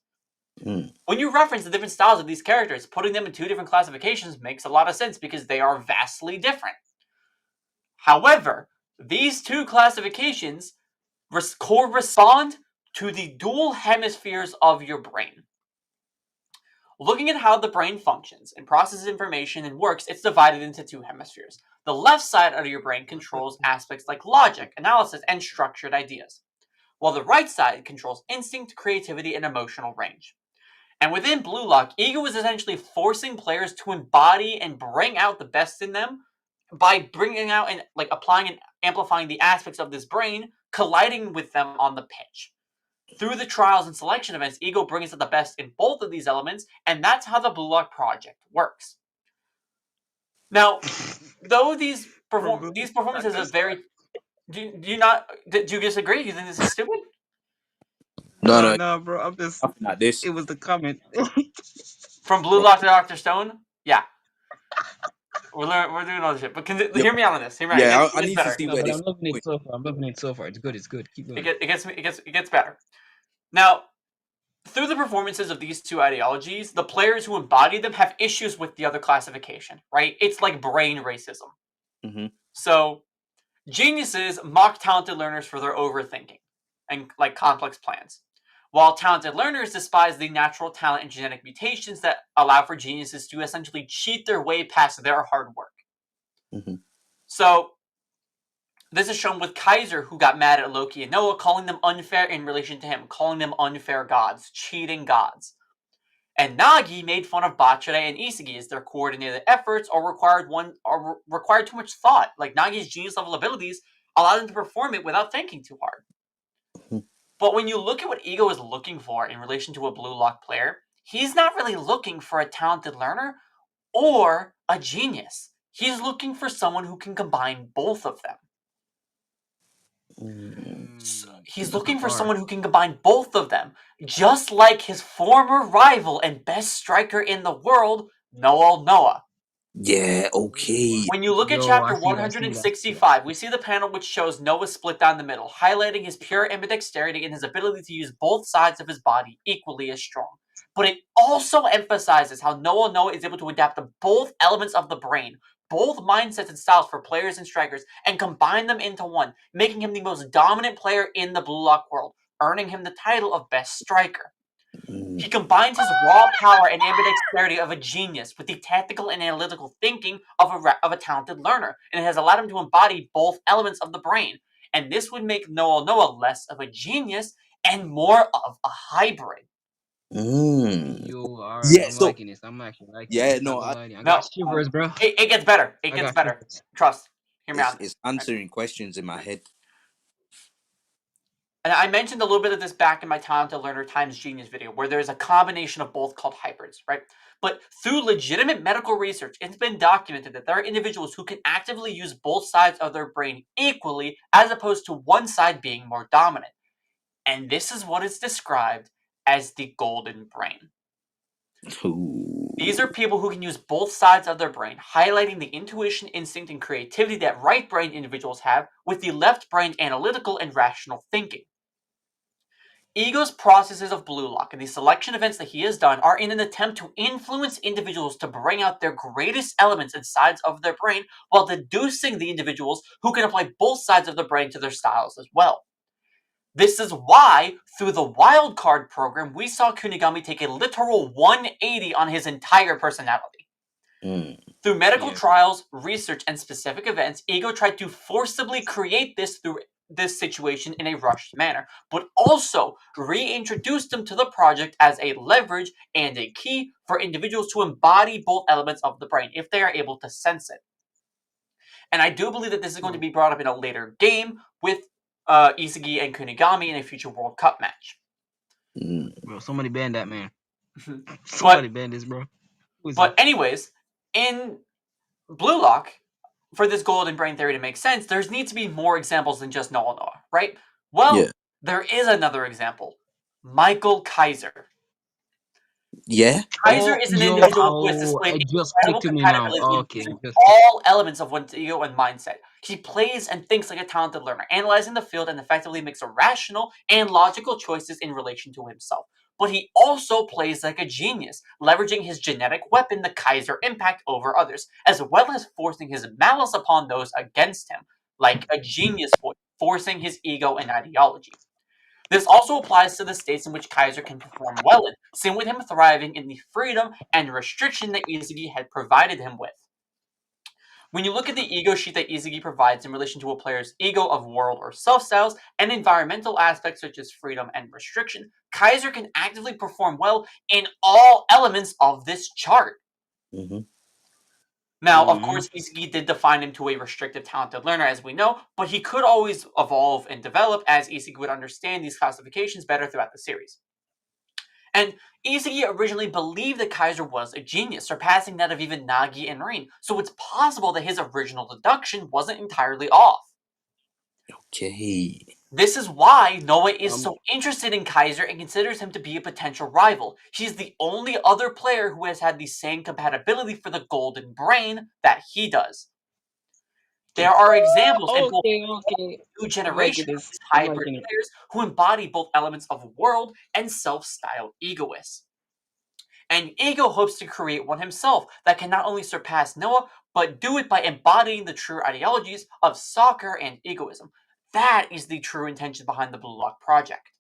When you reference the different styles of these characters, putting them in two different classifications makes a lot of sense because they are vastly different. However, these two classifications correspond to the dual hemispheres of your brain. Looking at how the brain functions and processes information and works, it's divided into two hemispheres. The left side of your brain controls aspects like logic, analysis, and structured ideas, while the right side controls instinct, creativity, and emotional range. And within BLUELOCK, Ego is essentially forcing players to embody and bring out the best in them by bringing out and applying and amplifying the aspects of this brain, colliding with them on the pitch. Through the trials and selection events, Ego brings out the best in both of these elements, and that's how the BLUELOCK project works. Now, though these performances are very... Do you disagree? Do you think this is stupid? No, No, bro. I'm just. nothing like this. It was the comment. From BLUELOCK to Dr. Stone? Yeah. We're doing all this shit. But hear me out on this. Hear me out. Yeah, It I gets need to better. see No, where but this I'm is loving going. it so far. I'm loving it so far. It's good. It's good. Keep going. It gets better. Now, through the performances of these two ideologies, the players who embody them have issues with the other classification, right? It's like brain racism. Mhm. So, geniuses mock talented learners for their overthinking and complex plans, while talented learners despise the natural talent and genetic mutations that allow for geniuses to essentially cheat their way past their hard work. Mhm. So, this is shown with Kaiser, who got mad at Loki and Noah, calling them unfair in relation to him, calling them unfair gods, cheating gods. And Nagi made fun of Bachira and Isagi as their coordinated efforts or required too much thought. Like, Nagi's genius level abilities allow them to perform it without thinking too hard. Mhm. But when you look at what Ego is looking for in relation to a BLUELOCK player, he's not really looking for a talented learner or a genius. He's looking for someone who can combine both of them. He's looking for someone who can combine both of them, just like his former rival and best striker in the world, Noah. Yeah, okay. When you look at Yo, I chapter see that. I see that. 165, we see the panel which shows Noah split down the middle, highlighting his pure ambidexterity and his ability to use both sides of his body equally as strong. But it also emphasizes how Noah is able to adapt to both elements of the brain, both mindsets and styles for players and strikers, and combine them into one, making him the most dominant player in the BLUELOCK world, earning him the title of best striker. He combines his raw power and ambidexterity of a genius with the tactical and analytical thinking of a talented learner, and it has allowed him to embody both elements of the brain. And this would make Noah less of a genius and more of a hybrid. You are. Yeah, I'm so liking this. I'm actually liking yeah, this. Not no, gonna lie to you. I No, got shivers, bro. it gets better. It I gets got better. shivers. Trust. Hear me out. it's answering questions in my head. And I mentioned a little bit of this back in my Talented Learner times Genius video, where there's a combination of both called hybrids, right? But through legitimate medical research, it's been documented that there are individuals who can actively use both sides of their brain equally, as opposed to one side being more dominant. And this is what is described as the golden brain. Ooh. These are people who can use both sides of their brain, highlighting the intuition, instinct, and creativity that right brain individuals have, with the left brain analytical and rational thinking. Ego's processes of BLUELOCK and the selection events that he has done are in an attempt to influence individuals to bring out their greatest elements and sides of their brain, while deducing the individuals who can apply both sides of the brain to their styles as well. This is why, through the wildcard program, we saw Kunigami take a literal 180 on his entire personality. Through medical trials, research, and specific events, Ego tried to forcibly create this through this situation in a rushed manner, but also reintroduced them to the project as a leverage and a key for individuals to embody both elements of the brain if they are able to sense it. And I do believe that this is going to be brought up in a later game with Isagi and Kunigami in a future World Cup match. Bro, somebody ban that man. Somebody ban this, bro. But anyways, in BLUELOCK, for this golden brain theory to make sense, there needs to be more examples than just Noah Noah, right? Well, there is another example. Michael Kaiser. Yeah. Kaiser is an individual who has displayed incredible compatibility in all elements of one's ego and mindset. He plays and thinks like a talented learner, analyzing the field and effectively makes rational and logical choices in relation to himself. But he also plays like a genius, leveraging his genetic weapon, the Kaiser impact, over others, as well as forcing his malice upon those against him, like a genius would, forcing his ego and ideology. This also applies to the states in which Kaiser can perform well in, seen with him thriving in the freedom and restriction that Isagi had provided him with. When you look at the ego sheet that Isagi provides in relation to a player's ego of world or self-styles and environmental aspects such as freedom and restriction, Kaiser can actively perform well in all elements of this chart. Now, of course, Isagi did define him to a restrictive, talented learner, as we know, but he could always evolve and develop as Isagi would understand these classifications better throughout the series. And Isagi originally believed that Kaiser was a genius, surpassing that of even Nagi and Rin, so it's possible that his original deduction wasn't entirely off. Okay. This is why Noah is so interested in Kaiser and considers him to be a potential rival. He's the only other player who has had the same compatibility for the golden brain that he does. There are examples in both new generation of these hybrid players who embody both elements of world and self-styled egoists. And Ego hopes to create one himself that can not only surpass Noah, but do it by embodying the true ideologies of soccer and egoism. That is the true intention behind the BLUELOCK project.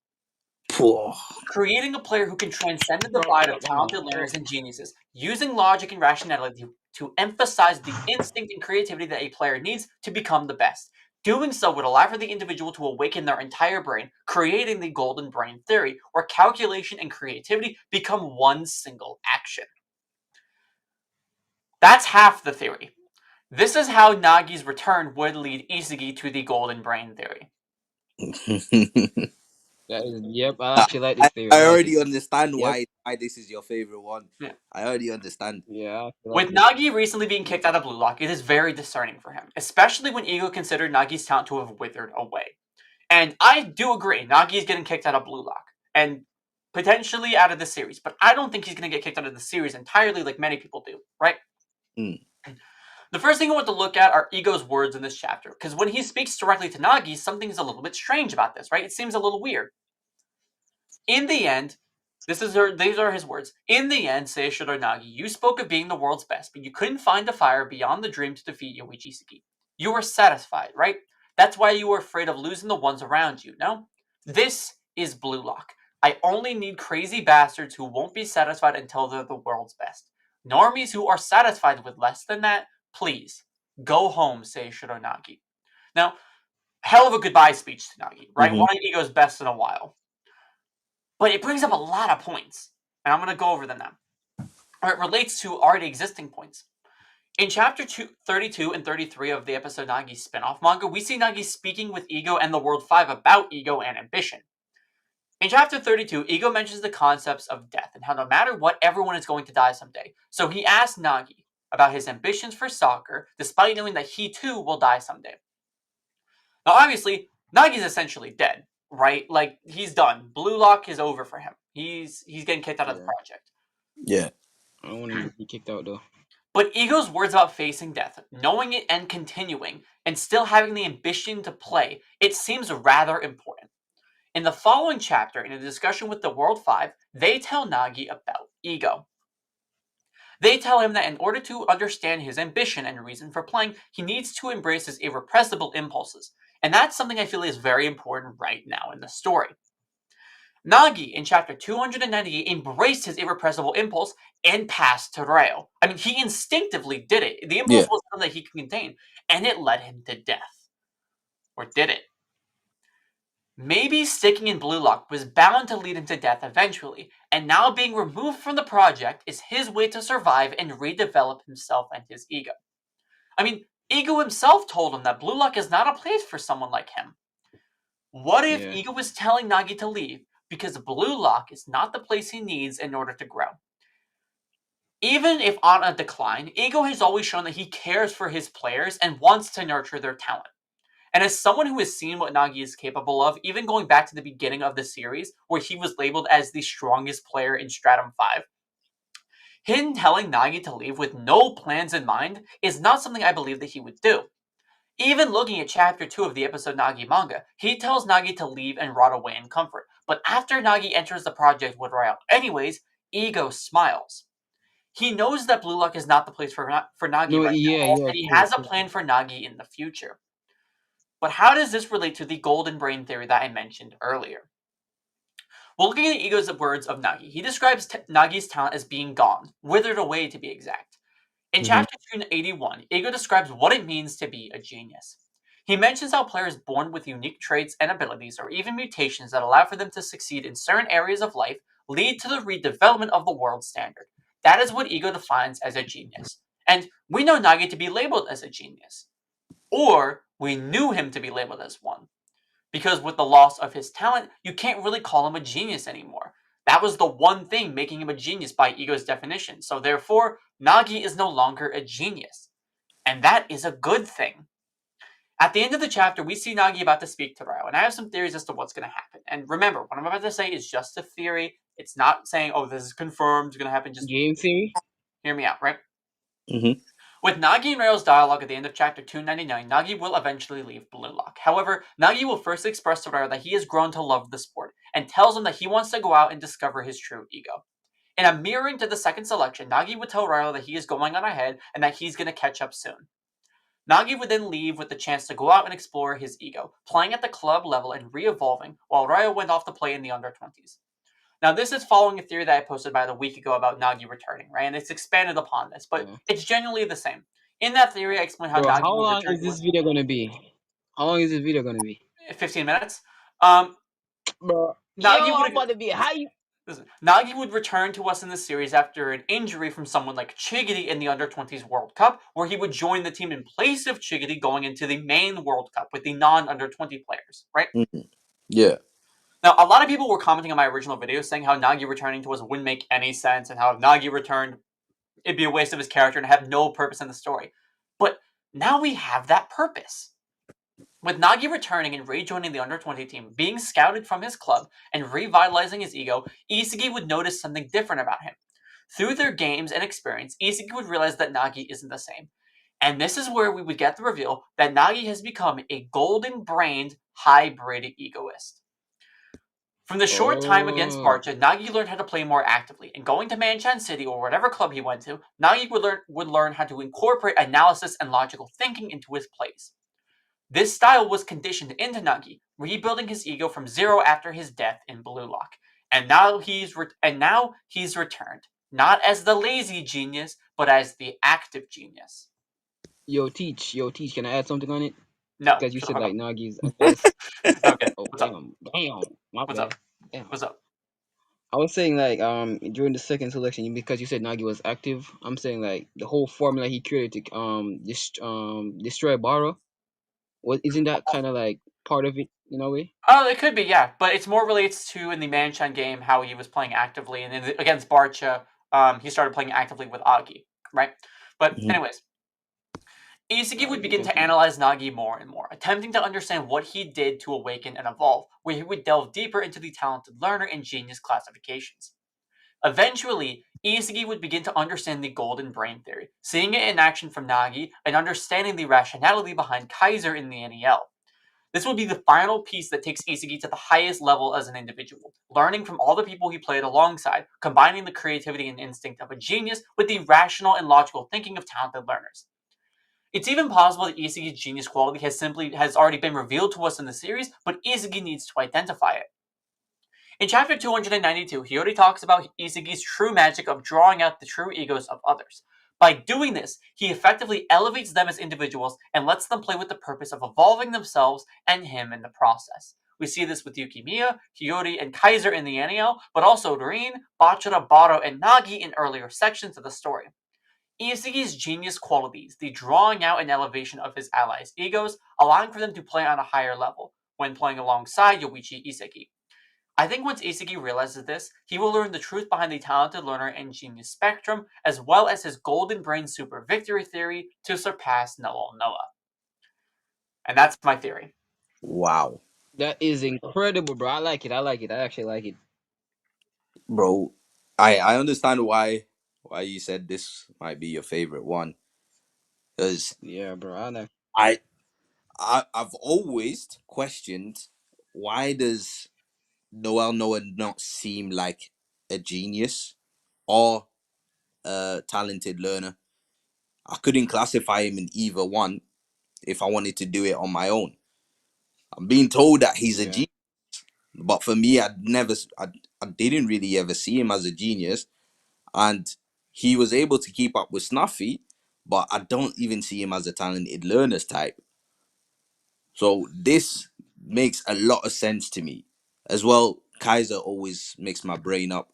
Creating a player who can transcend the divide of talented learners and geniuses, using logic and rationality to emphasize the instinct and creativity that a player needs to become the best. Doing so would allow for the individual to awaken their entire brain, creating the golden brain theory, where calculation and creativity become one single action. That's half the theory. This is how Nagi's return would lead Isagi to the golden brain theory. Yep, I actually like this theory. I already understand why this is your favorite one. Yeah. I already understand. Yeah. With Nagi recently being kicked out of BLUELOCK, it is very discerning for him, especially when Ego considered Nagi's talent to have withered away. And I do agree, Nagi is getting kicked out of BLUELOCK, and potentially out of the series, but I don't think he's going to get kicked out of the series entirely like many people do, right? The first thing I want to look at are Ego's words in this chapter, because when he speaks directly to Nagi, something's a little bit strange about this, right? It seems a little weird. In the end, these are his words. In the end, seishiro Nagi, you spoke of being the world's best, but you couldn't find a fire beyond the dream to defeat Yoichi Isagi. You were satisfied, right? That's why you were afraid of losing the ones around you, no? This is BLUELOCK. I only need crazy bastards who won't be satisfied until they're the world's best. Normies who are satisfied with less than that, please, go home, seishiro Nagi. Now, hell of a goodbye speech to Nagi, right? One of Ego's best in a while. But it brings up a lot of points, and I'm going to go over them now. It relates to already existing points. In chapter 32 and 33 of the episode Nagi spin-off manga, we see Nagi speaking with Ego and the World 5 about ego and ambition. In chapter 32, Ego mentions the concepts of death and how no matter what, everyone is going to die someday. So he asks Nagi about his ambitions for soccer, despite knowing that he too will die someday. Now obviously, Nagi's essentially dead. Right? Like, he's done. BLUELOCK is over for him. He's getting kicked out of the project. Yeah. I don't want him to be kicked out, though. But Ego's words about facing death, knowing it and continuing, and still having the ambition to play, it seems rather important. In the following chapter, in a discussion with the World 5, they tell Nagi about ego. They tell him that in order to understand his ambition and reason for playing, he needs to embrace his irrepressible impulses. And that's something I feel is very important right now in the story. Nagi, in chapter 298, embraced his irrepressible impulse and passed to Rayo. I mean, he instinctively did it. The impulse Yeah. was something that he could contain, and it led him to death. Or did it? Maybe sticking in BLUELOCK was bound to lead him to death eventually, and now being removed from the project is his way to survive and redevelop himself and his ego. I mean, Ego himself told him that BLUELOCK is not a place for someone like him. What if Yeah. Ego was telling Nagi to leave because BLUELOCK is not the place he needs in order to grow? Even if on a decline, Ego has always shown that he cares for his players and wants to nurture their talent. And as someone who has seen what Nagi is capable of, even going back to the beginning of the series, where he was labeled as the strongest player in Stratum 5, him telling Nagi to leave with no plans in mind is not something I believe that he would do. Even looking at chapter 2 of the episode Nagi Manga, he tells Nagi to leave and rot away in comfort. But after Nagi enters the project with Rayo anyways, Ego smiles. He knows that BLUELOCK is not the place for Nagi No, right yeah, now, yeah, and he true, has a true. plan for Nagi in the future. But how does this relate to the golden brain theory that I mentioned earlier? Well, looking at Ego's words of Nagi, he describes Nagi's talent as being gone, withered away to be exact. In Mhm. chapter 281, Ego describes what it means to be a genius. He mentions how players born with unique traits and abilities, or even mutations that allow for them to succeed in certain areas of life, lead to the redevelopment of the world standard. That is what Ego defines as a genius. And we know Nagi to be labeled as a genius. Or we knew him to be labeled as one. Because with the loss of his talent, you can't really call him a genius anymore. That was the one thing making him a genius by Ego's definition. So therefore, Nagi is no longer a genius. And that is a good thing. At the end of the chapter, we see Nagi about to speak to Rao, and I have some theories as to what's going to happen. And remember, what I'm about to say is just a theory. It's not saying, oh, this is confirmed, it's going to happen. Just Game theory. hear me out, right? Mhm. With Nagi and Rao's dialogue at the end of chapter 299, Nagi will eventually leave BLUELOCK. However, Nagi will first express to Rao that he has grown to love the sport, and tells him that he wants to go out and discover his true ego. In a mirroring to the second selection, Nagi would tell Rao that he is going on ahead and that he's going to catch up soon. Nagi would then leave with the chance to go out and explore his ego, playing at the club level and re-evolving, while Rao went off to play in the under-20s. Now, this is following a theory that I posted about a week ago about Nagi returning, right? And it's expanded upon this, but Yeah. it's genuinely the same. In that theory, I explained how Bro, Nagi how would long return is to this us video gonna be? How long is this video gonna be? 15 minutes. Um, Bro, yo, Nagi I'm would about to be hype. listen, Nagi would return to us in the series after an injury from someone like Chigity in the Under-20s World Cup, where he would join the team in place of Chigity going into the main World Cup with the non-Under-20 players, right? Mhm. Yeah. Now, a lot of people were commenting on my original video saying how Nagi returning to us wouldn't make any sense, and how if Nagi returned, it'd be a waste of his character and have no purpose in the story. But now we have that purpose. With Nagi returning and rejoining the Under-20 team, being scouted from his club, and revitalizing his ego, Isagi would notice something different about him. Through their games and experience, Isagi would realize that Nagi isn't the same. And this is where we would get the reveal that Nagi has become a golden-brained, hybrid egoist. From the short time against Oh, Barcha, Nagi learned how to play more actively, and going to Munchen City or whatever club he went to, Nagi would learn how to incorporate analysis and logical thinking into his plays. This style was conditioned into Nagi, rebuilding his ego from zero after his death in BLUELOCK. And now he's returned, not as the lazy genius, but as the active genius. yo, teach. Can I add something on it? No, Because you shut the said fuck like up. Nagi's a best. Okay, Oh, what's up? my What's bad. up? Damn. What's up? I was saying like during the second selection because you said Nagi was active. I'm saying like the whole formula he created to destroy Barou. What isn't that kind of like part of it in a way? Oh, it could be, yeah, but it's more relates to in the Manchan game how he was playing actively, and against Barcha, he started playing actively with Agi, right? But Mhm. anyways, Isagi would You begin to continue. analyze Nagi more and more, attempting to understand what he did to awaken and evolve, where he would delve deeper into the talented learner and genius classifications. Eventually, Isagi would begin to understand the golden brain theory, seeing it in action from Nagi and understanding the rationality behind Kaiser in the NEL. This would be the final piece that takes Isagi to the highest level as an individual, learning from all the people he played alongside, combining the creativity and instinct of a genius with the rational and logical thinking of talented learners. It's even possible that Isagi's genius quality has already been revealed to us in the series, but Isagi needs to identify it. In chapter 292, Hiyori talks about Isagi's true magic of drawing out the true egos of others. By doing this, he effectively elevates them as individuals and lets them play with the purpose of evolving themselves and him in the process. We see this with Yukimiya, Hiyori, and Kaiser in the Anio, but also Rin, Bachira, Barou, and Nagi in earlier sections of the story. Isagi's genius qualities, the drawing out and elevation of his allies' egos, allowing for them to play on a higher level when playing alongside Yoichi Isagi. I think once Isagi realizes this, he will learn the truth behind the talented learner and genius spectrum, as well as his golden brain super victory theory to surpass Noah Noah. And that's my theory. Wow. That is incredible, bro. I like it. I actually like it. Bro, I understand why you said this might be your favorite one. Because Yeah, bro. I like. I've always questioned, why does Noel Noah not seem like a genius or a talented learner? I couldn't classify him in either one if I wanted to do it on my own. I'm being told that he's a Yeah. genius, but for me, I didn't really ever see him as a genius, and he was able to keep up with Snuffy, but I don't even see him as a talented learners type. So this makes a lot of sense to me. As well, Kaiser always makes my brain up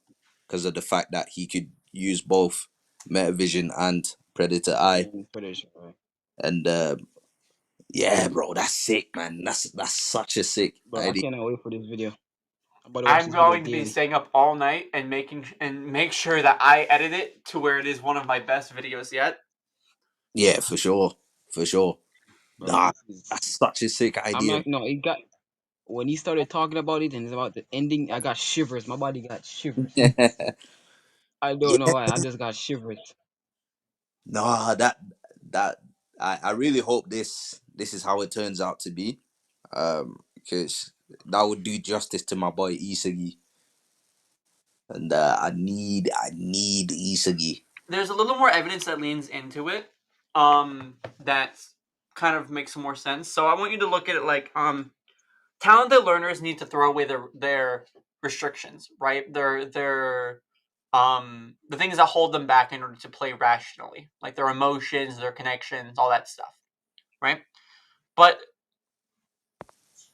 because of the fact that he could use both Metavision and Predator Eye. And yeah, bro, that's sick, man. That's such a sick Bro, I idea. cannot wait for this video. I'm about to watch I'm this video going to be daily. staying up all night and make sure that I edit it to where it is one of my best videos yet. Yeah, for sure. For sure. Bro, Nah, this is. that's such a sick I'm idea. like, no, it got. When he started talking about it and it's about the ending, I got shivers. My body got shivers. I don't know why. I just got shivers. Nah, that I really hope this is how it turns out to be. Because that would do justice to my boy Isagi. And I need Isagi. There's a little more evidence that leans into it, that kind of makes more sense. So I want you to look at it like, talented learners need to throw away their restrictions, right? The things that hold them back in order to play rationally, like their emotions, their connections, all that stuff, right? But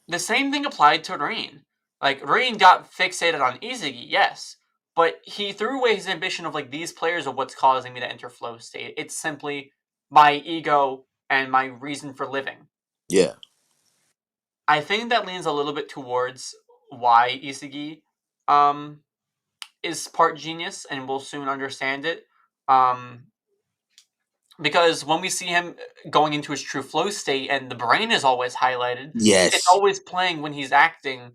the same thing applied to Rain. Like, Rain got fixated on Izagi, yes, but he threw away his ambition of, like, these players are what's causing me to enter flow state. It's simply my ego and my reason for living. Yeah. I think that leans a little bit towards why Isagi is part genius, and we'll soon understand it. Because when we see him going into his true flow state and the brain is always highlighted, it's Yes. always playing when he's acting.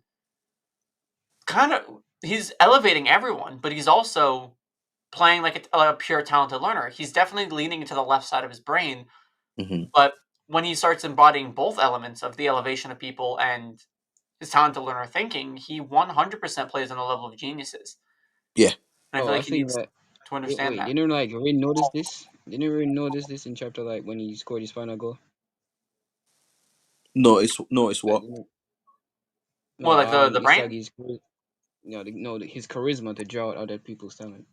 He's elevating everyone, but he's also playing like a pure talented learner. He's definitely leaning into the left side of his brain, Mm-hmm. but when he starts embodying both elements of the elevation of people and his talented learner thinking, he 100% plays on the level of geniuses. Yeah. And I Oh, feel I like he think needs that. to understand that. Didn't like Ray notice this? Didn't Ray notice this in chapter like when he scored his final goal? No, it's Like, what? Well, like the brain? Isagi's his charisma to draw out other people's talent.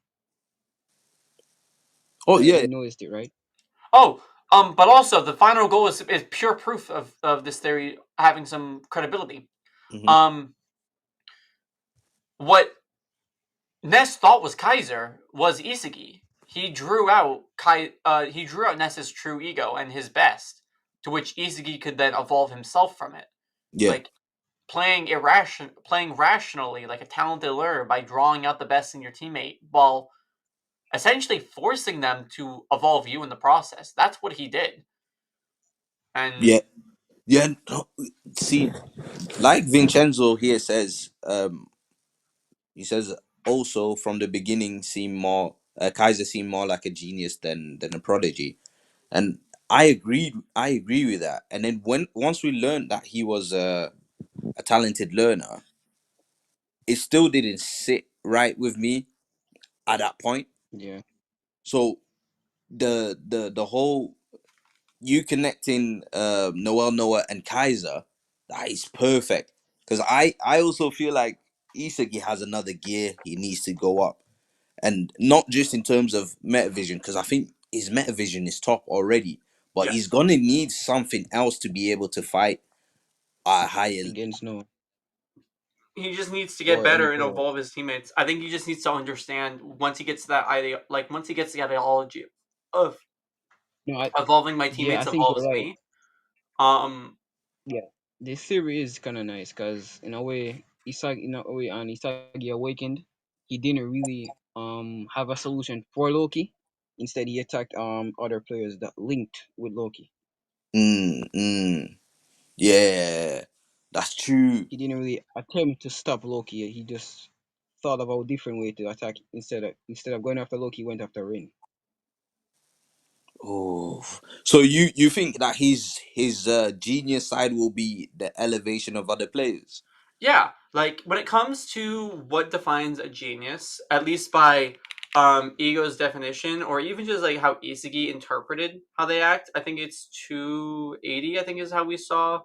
Oh Like, yeah. Ray noticed it, right? Oh, but also the final goal is pure proof of this theory having some credibility. Mm-hmm. What Ness thought was Kaiser was Isagi. He drew out Ness's true ego and his best, to which Isagi could then evolve himself from it. Yeah. Like playing rationally like a talented learner by drawing out the best in your teammate while essentially forcing them to evolve you in the process. That's what he did. And Yeah. Yeah. No, see, like Vincenzo here says, he says also from the beginning seemed more Kaiser seemed more like a genius than a prodigy. And I agree with that. And then once we learned that he was a talented learner, it still didn't sit right with me at that point. Yeah. So the whole you connecting Noel Noah and Kaiser, that is perfect. Because I also feel like Isagi has another gear he needs to go up, and not just in terms of metavision, because I think his metavision is top already, but he's Yes. gonna need something else to be able to fight at higher. Against no He just needs to get or any better and player. evolve his teammates. I think he just needs to understand once he gets that idea, like once he gets the ideology of No, evolving my yeah, I teammates think you're evolves right. me. Um, Yeah, this theory is kind of nice because in a way, Isagi awakened. He didn't really have a solution for Loki. Instead, he attacked other players that linked with Loki. Mm, mm, yeah, that's true. He didn't really attempt to stop Loki. He just thought about a different way to attack. Instead of going after Loki, he went after Rin. Oh, so you think that his genius side will be the elevation of other players? yeah, like when it comes to what defines a genius, at least by Ego's definition, or even just like how Isagi interpreted how they act, I think it's 280. I think is how we saw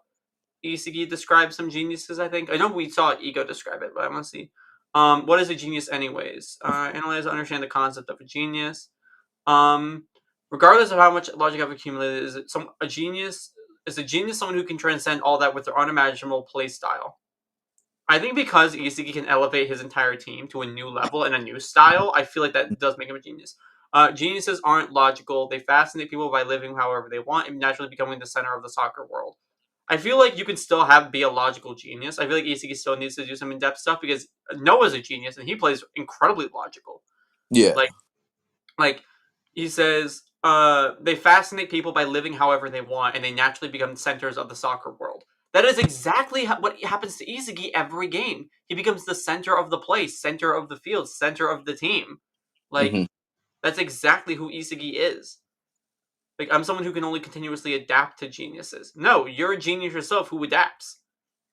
Isagi describe some geniuses. I know we saw Ego describe it, but I want to see. What is a genius, anyways? Analyze, understand the concept of a genius. Um, Regardless of how much logic I've accumulated, is it some a genius? Is a genius someone who can transcend all that with their unimaginable play style? I think because Isagi can elevate his entire team to a new level and a new style, I feel like that does make him a genius. Geniuses aren't logical. They fascinate people by living however they want and naturally becoming the center of the soccer world. I feel like you can still be a logical genius. I feel like Isagi still needs to do some in-depth stuff because Noah's a genius and he plays incredibly logical. Yeah, Like like he says, they fascinate people by living however they want, and they naturally become centers of the soccer world. That is exactly what happens to Izagi every game. He becomes the center of the place, center of the field, center of the team. Like hmm, that's exactly who Izagi is. Like I'm someone who can only continuously adapt to geniuses. No, you're a genius yourself who adapts.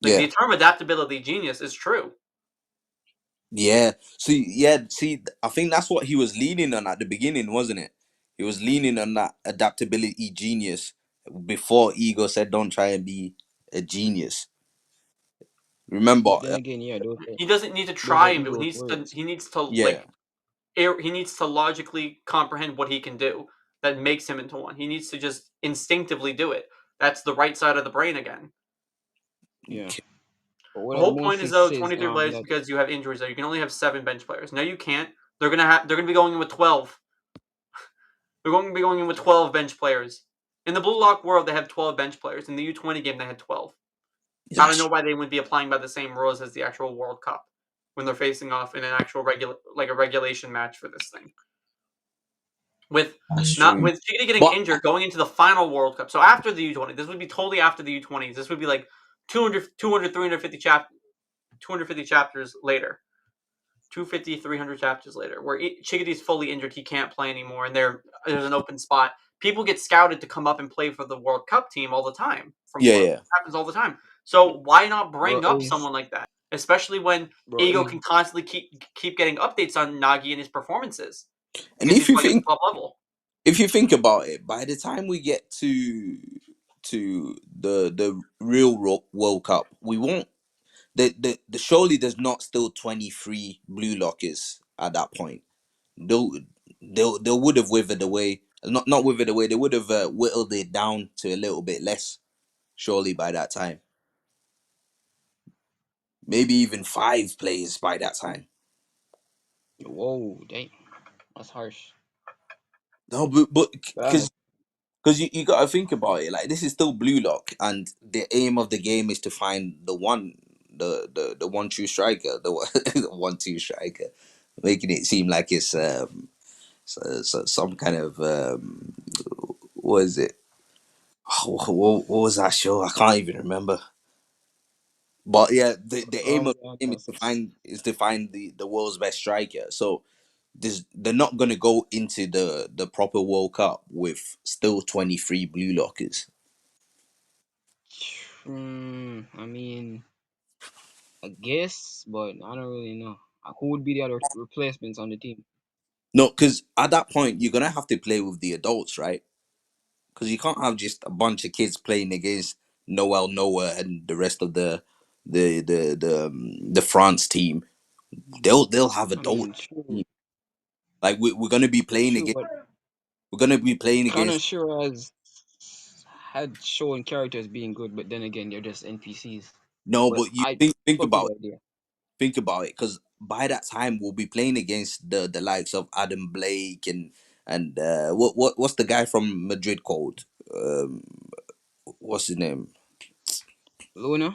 Like yeah, the term adaptability genius is true. yeah. See, I think that's what he was leaning on at the beginning, wasn't it? He was leaning on that adaptability genius before Ego said, "Don't try and be a genius." Remember? But then again, yeah, He doesn't need to those try are and do. He Ego's needs to. words. He needs to Yeah, like he needs to logically comprehend what he can do that makes him into one. He needs to just instinctively do it. That's the right side of the brain again. Yeah. okay. But The what I whole point is mostly though says 23 players that because you have injuries. Though you can only have 7 bench players. No, you can't. They're gonna be going in with 12. They're going to be going in with 12 bench players. In the Blue Lock world, they have 12 bench players. In the U20 game, they had 12. I don't know That's why they wouldn't be applying by the same rules as the actual World Cup when they're facing off in an actual a regulation match for this thing. With that's not true. with Chigity getting But injured going into the final World Cup. So after the U20, this would be totally after the U20s. This would be like 200 250 chapters later. 250, 300 chapters later, where Chigity's fully injured, he can't play anymore, and there's an open spot. People get scouted to come up and play for the World Cup team all the time from yeah, World. yeah, It happens all the time. So why not bro bring up is someone like that? Especially when bro Ego is can constantly keep getting updates on Nagi and his performances and because he's playing at the top level. if you think about it, by the time we get to the real World Cup, we won't. The surely there's not still 23 blue lockers at that point. They'll they would have withered away. Not withered away. They would have whittled it down to a little bit less. Surely by that time, maybe even 5 players by that time. whoa, dang, that's harsh. No, but But I don't know. because you got to think about it. Like this is still blue lock, and the aim of the game is to find the one true striker, the 1-2 striker, making it seem like it's some kind of what is it? What was that show? I can't even remember. But yeah, the aim of the game is That's to find the world's best striker. So they're not gonna go into the proper World Cup with still 23 blue lockers. I mean, I guess, but I don't really know. Who would be the other replacements on the team? No, because at that point you're gonna have to play with the adults, right? Because you can't have just a bunch of kids playing against Noel Noah and the rest of the France team. They'll have I adult. mean, true, Like we're gonna be playing true, against. but We're gonna be playing Connor against. sure has had shown characters being good, but then again, they're just NPCs. No, But but you I think fuck with about it. the idea. Think about it, because by that time we'll be playing against the likes of Adam Blake and what's the guy from Madrid called? What's his name? Luna?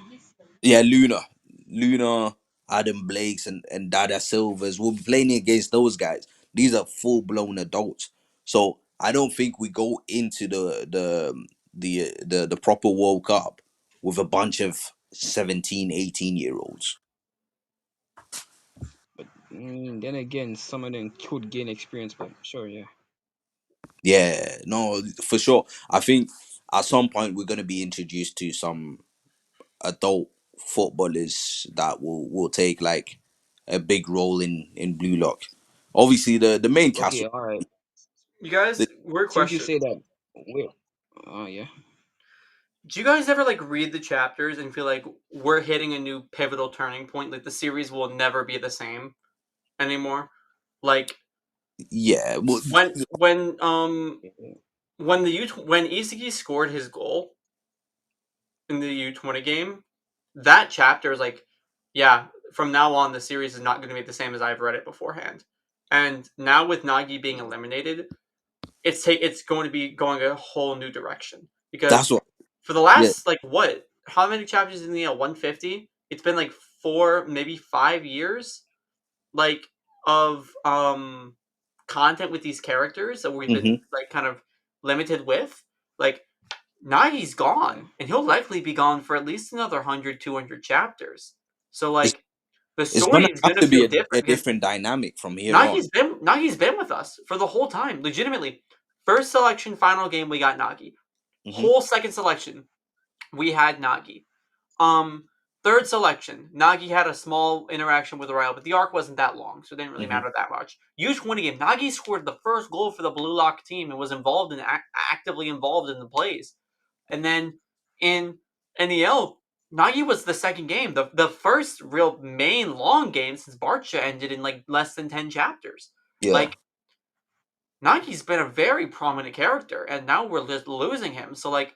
Yeah, Luna, Adam Blakes, and Dada Silvers. We'll be playing against those guys. These are full blown adults. So I don't think we go into the proper World Cup with a bunch of 17, 18 year olds. But then again, some of them could gain experience, but sure, yeah. Yeah, no, for sure. I think at some point we're gonna be introduced to some adult footballers that will take like a big role in Blue Lock. Obviously, the main cast. Okay, all right. You guys, The, weird Since you question. say that, wait. Oh yeah. Do you guys ever like read the chapters and feel like we're hitting a new pivotal turning point? Like the series will never be the same anymore. Like yeah, well, when when when Isagi scored his goal in the U20 game, that chapter is like, yeah, from now on the series is not going to be the same as I've read it beforehand. And now with Nagi being eliminated, it's going to be going a whole new direction that's because what. for the Yeah. last like what, how many chapters in the 150? It's been like 4, maybe 5 years, like of content with these characters that we've been Hmm. like kind of limited with. Like Nagi's gone, and he'll likely be gone for at least another 100, 200 chapters. So It's like the it's story gonna is have gonna to be feel a different because different dynamic from here on. Nagi's been with us for the whole time. Legitimately, first selection, final game, we got Nagi. Hmm. Whole second selection, we had Nagi. Um, third selection, Nagi had a small interaction with Raito, but the arc wasn't that long, so it didn't really Hmm. matter that much. U20 game, Nagi scored the first goal for the Blue Lock team and was involved in actively involved in the plays. And then in NEL, Nagi was the second game, the first real main long game since Bachira ended in like less than 10 chapters. Yeah. Like Nagi's been a very prominent character, and now we're just losing him. So like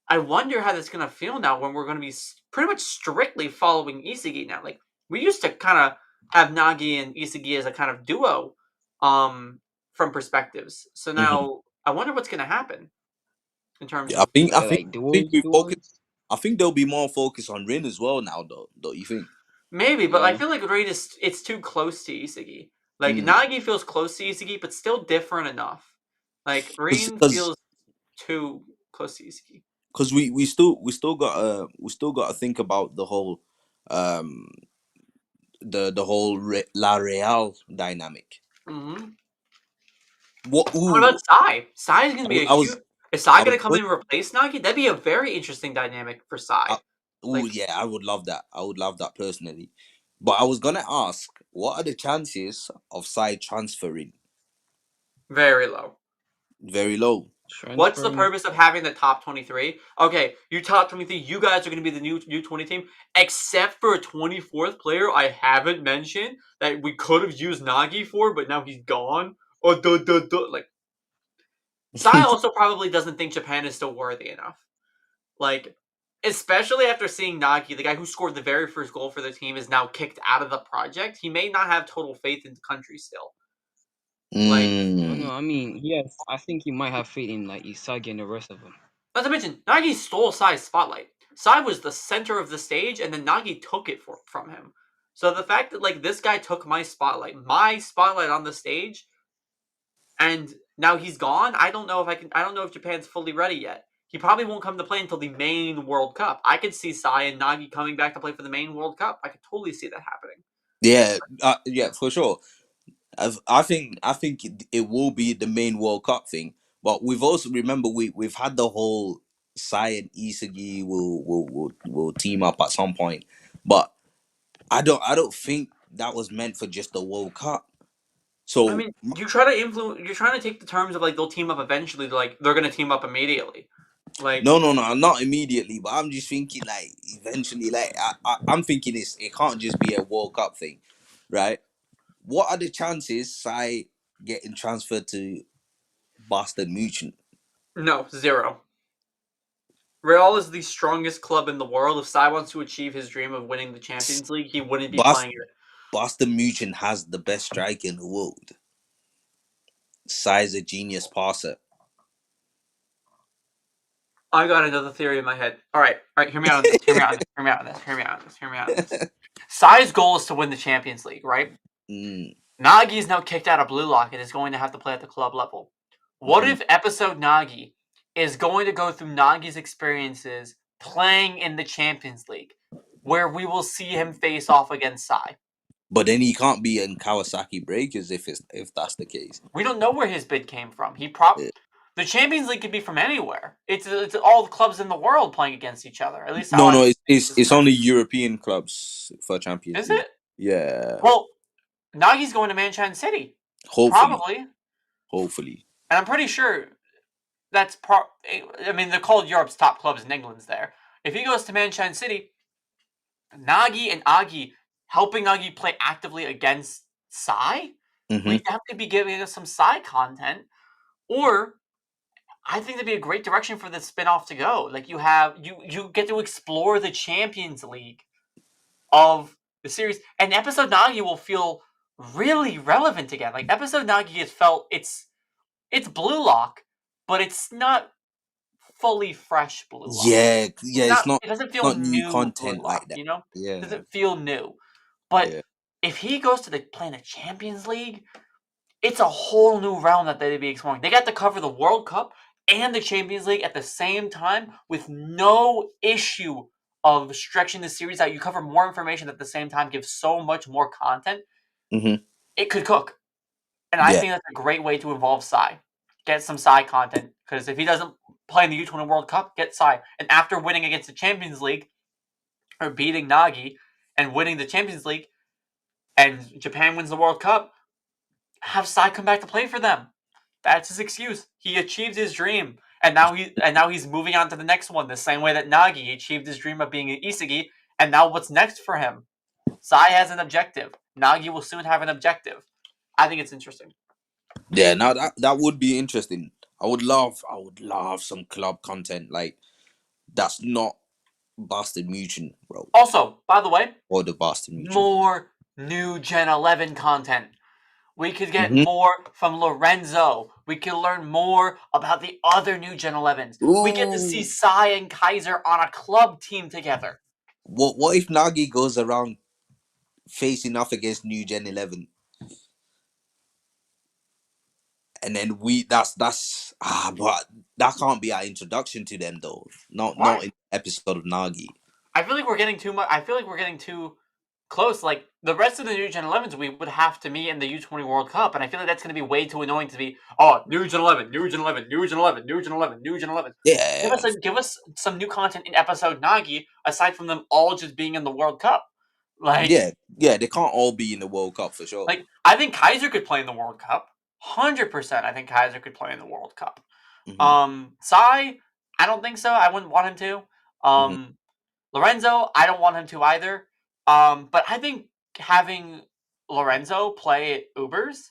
I wonder how that's gonna feel now when we're gonna be pretty much strictly following Isagi now. Like we used to kind of have Nagi and Isagi as a kind of duo, from perspectives. So Hmm. now I wonder what's gonna happen in terms Yeah, of Yeah, like I think duels, we focus. duels. I think there'll be more focus on Rin as well now, though. Don't you think? maybe, but I Yeah. feel like Raid is it's too close to Isagi. Like Mm. Nagi feels close to Isagi, but still different enough. Like Rain Because feels too close to Isagi. we still got to think about the whole um La Real dynamic. Hmm. What? What Ooh, about Sai? Sai is going to be a I was huge. Is Sai I was going to come going. in and replace Nagi? That'd be a very interesting dynamic for Sai. Ooh, Like, yeah, I would love that. I would love that personally. But I was gonna ask, what are the chances of side transferring? very low. Very low. What's the Transferring. purpose of having the top 23? Okay, you top 23, you guys are going to be the new U20 team, except for a 24th player I haven't mentioned that we could have used Nagi for, but now he's gone. Oh, duh, duh, duh. Like, Sai also probably doesn't think Japan is still worthy enough. Like, especially after seeing Nagi, the guy who scored the very first goal for the team, is now kicked out of the project. He may not have total faith in the country still. Like, I don't Mm. know. I mean, yes, I think he might have faith in like Isagi and the rest of them. not to mention, Nagi stole Sai's spotlight. Sai was the center of the stage, and then Nagi took it from him. So the fact that like this guy took my spotlight on the stage, and now he's gone. I don't know if I can. I don't know if Japan's fully ready yet. He probably won't come to play until the main World Cup. I could see Sai and Nagi coming back to play for the main World Cup. I could totally see that happening. Yeah, yeah, for sure. I think it will be the main World Cup thing, but we've also remember we've had the whole Sai and Isagi will team up at some point, but I don't think that was meant for just the World Cup. I So mean, you try to influence. You're trying to take the terms of like they'll team up eventually. Like they're gonna team up immediately. Like no, not immediately, but I'm just thinking like eventually, like I'm thinking it can't just be a World Cup thing, right? What are the chances Sai getting transferred to Boston Munchen? no, zero. Real is the strongest club in the world. If Sai wants to achieve his dream of winning the Champions League, he wouldn't be Boston playing it. Boston Munchen has the best striker in the world. Sai's a genius passer. I got another theory in my head. All right. Hear me out on this. Hear me out on this. Hear me out on this. Hear me out on this. Hear me out on this. Sai's goal is to win the Champions League, right? Mm, Nagi is now kicked out of BLUELOCK and is going to have to play at the club level. What mhm. if episode Nagi is going to go through Nagi's experiences playing in the Champions League, where we will see him face off against Sai? But then he can't be in Kawasaki Breakers if that's the case. We don't know where his bid came from. Yeah. The Champions League could be from anywhere. It's all the clubs in the world playing against each other. At least how No, I it's it's, this it's works. only European clubs for Champions Is League. it? Yeah, Well, Nagi's going to Munchen City, hopefully, probably, and hopefully. I'm pretty sure that's I mean, they're called Europe's top clubs, and England's there. If he goes to Munchen City, Nagi and Agi helping Nagi play actively against Sai, Hmm. we have to be giving us some Sai content, or I think that'd be a great direction for the spin-off to go. Like you get to explore the Champions League of the series, and episode Nagi will feel really relevant again. Like episode Nagi has felt it's BLUELOCK, but it's not fully fresh BLUELOCK. Yeah. It's not It doesn't feel not new new content BLUELOCK, like that. you know? It Yeah, doesn't feel new. But yeah. if he goes to the playing the Champions League, it's a whole new realm that they'd be exploring. They got to cover the World Cup and the Champions League at the same time with no issue of stretching the series out. You cover more information at the same time, give so much more content. Hmm. It could cook. And I Yeah, think that's a great way to involve Sai. Get some Sai content. Because if he doesn't play in the U20 World Cup, get Sai. And after winning against the Champions League, or beating Nagi, and winning the Champions League, and Japan wins the World Cup, have Sai come back to play for them. That's his excuse. He achieved his dream. And now he's moving on to the next one, the same way that Nagi achieved his dream of being an Isagi, and now what's next for him? Sai has an objective. Nagi will soon have an objective. I think it's interesting. yeah. Now that would be interesting. I would love some club content like that's not Boston Mutual, bro, Also, by the way, or the Boston Mutual. more new Gen 11 content. We could get Hmm. more from Lorenzo. We could learn more about the other new Gen 11s. We get to see Ooh, Sai and Kaiser on a club team together. what if Nagi goes around facing off against New Gen 11, and then but that can't be our introduction to them though. Not Why? in the episode of Nagi. I feel like we're getting too much. I feel like we're getting too close. Like the rest of the new Gen 11s, we would have to meet in the U20 World Cup, and I feel like that's going to be way too annoying to be. Oh, new Gen 11, new Gen 11, new Gen 11, new Gen 11, new Gen 11. Yeah, Give us some new content in episode Nagi, aside from them all just being in the World Cup. Like, yeah. They can't all be in the World Cup for sure. I think Kaiser could play in the World Cup. 100%. I think Kaiser could play in the World Cup. Hmm. Sai, I don't think so. I wouldn't want him to. Hmm. Lorenzo, I don't want him to either. But I think having Lorenzo play at Ubers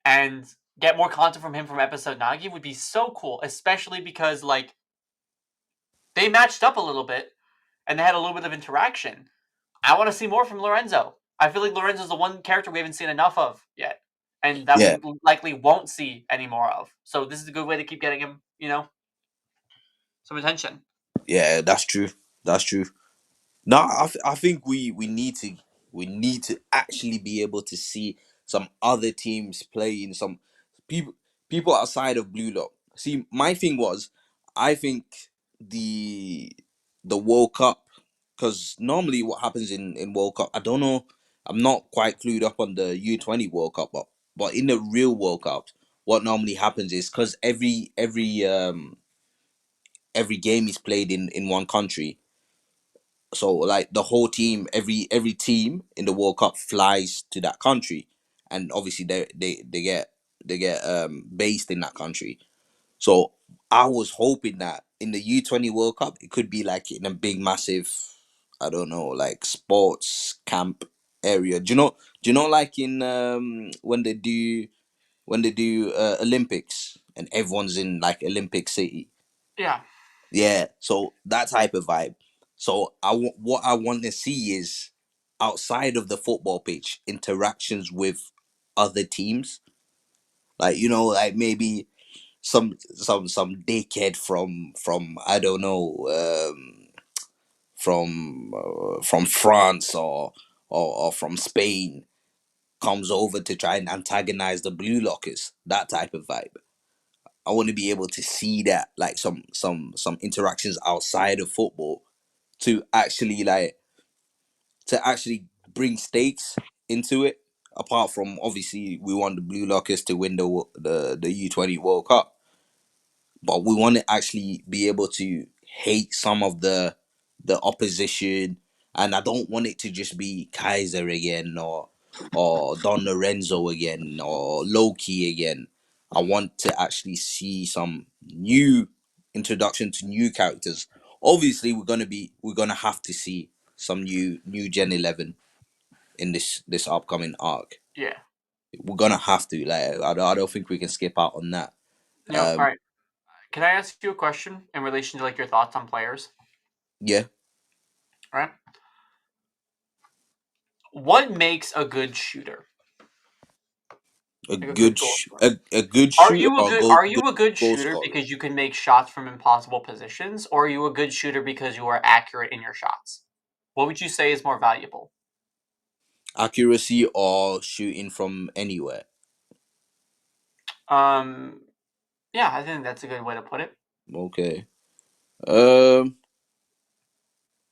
and get more content from him from episode Nagi would be so cool, especially because like they matched up a little bit and they had a little bit of interaction. I want to see more from Lorenzo. I feel like Lorenzo's the one character we haven't seen enough of yet, and that Yeah, we likely won't see any more of. So this is a good way to keep getting him, some attention. yeah. That's true. That's true. No, I think we need to actually be able to see some other teams playing some people people outside of Blue Lock. See, my thing was, I think the the World Cup, because normally what happens in World Cup, I don't know, I'm not quite clued up on the U20 World Cup, But in the real World Cup, what normally happens is because every game is played in one country. So like the whole team, every team in the World Cup flies to that country, and obviously they get based in that country. So I was hoping that in the U20 World Cup it could be like in a big massive, I don't know, like sports camp area. Do you know like in when they do Olympics and everyone's in like Olympic City. Yeah. Yeah, so that type of vibe. So what I want to see is outside of the football pitch interactions with other teams. Like like maybe some dickhead from I don't know from France or from Spain comes over to try and antagonize the Blue Lockers. That type of vibe. I want to be able to see that like some interactions outside of football to actually bring stakes into it. Apart from obviously we want the Blue Lockers to win the U20 World Cup, but we want to actually be able to hate some of the opposition, and I don't want it to just be Kaiser again or Don Lorenzo again or Loki again. I want to actually see some new introduction to new characters. Obviously, we're gonna have to see some new Gen 11 in this upcoming arc. Yeah. We're gonna have to I don't think we can skip out on that. All right. Can I ask you a question in relation to like your thoughts on players? Yeah, All right. What makes a good shooter? a Like a good good goal sh- scorer. a good Are shooter you a or good go are good you a good goal shooter scorer. because you can make shots from impossible positions, or are you a good shooter because you are accurate in your shots? What would you say is more valuable? Accuracy or shooting from anywhere. Um yeah, I think that's a good way to put it. Okay. Um,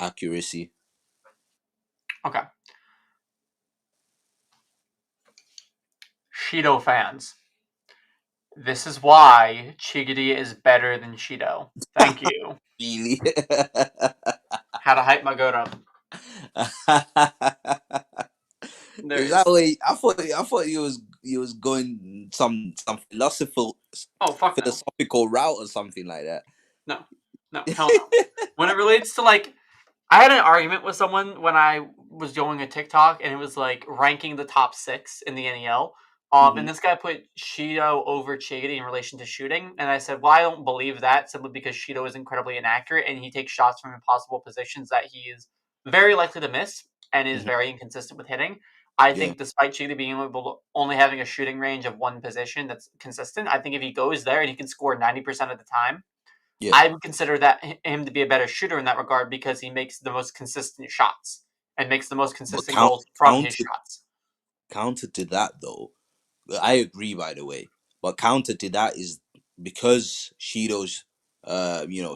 Accuracy. Okay. Shido fans. This is why Chigiri is better than Shido. Thank you. Really? How to hype my goat up. There Is he that is. way? I thought he was going some Oh fuck no. philosophical route or something like that. No. No, hell no. When it relates to like I had an argument with someone when I was doing a TikTok, and it was like ranking the top 6 in the NEL. Hmm. And this guy put Shido over Chigiri in relation to shooting, and I said, "Well, I don't believe that simply because Shido is incredibly inaccurate and he takes shots from impossible positions that he is very likely to miss and is Hmm. very inconsistent with hitting." I Yeah, think, despite Chigiri being able to only having a shooting range of one position that's consistent, I think if he goes there and he can score 90% of the time, yeah. I would consider that him to be a better shooter in that regard because he makes the most consistent shots and makes the most But consistent goals from his shots. counter to that though, I agree by the way. But counter to that is because Shido's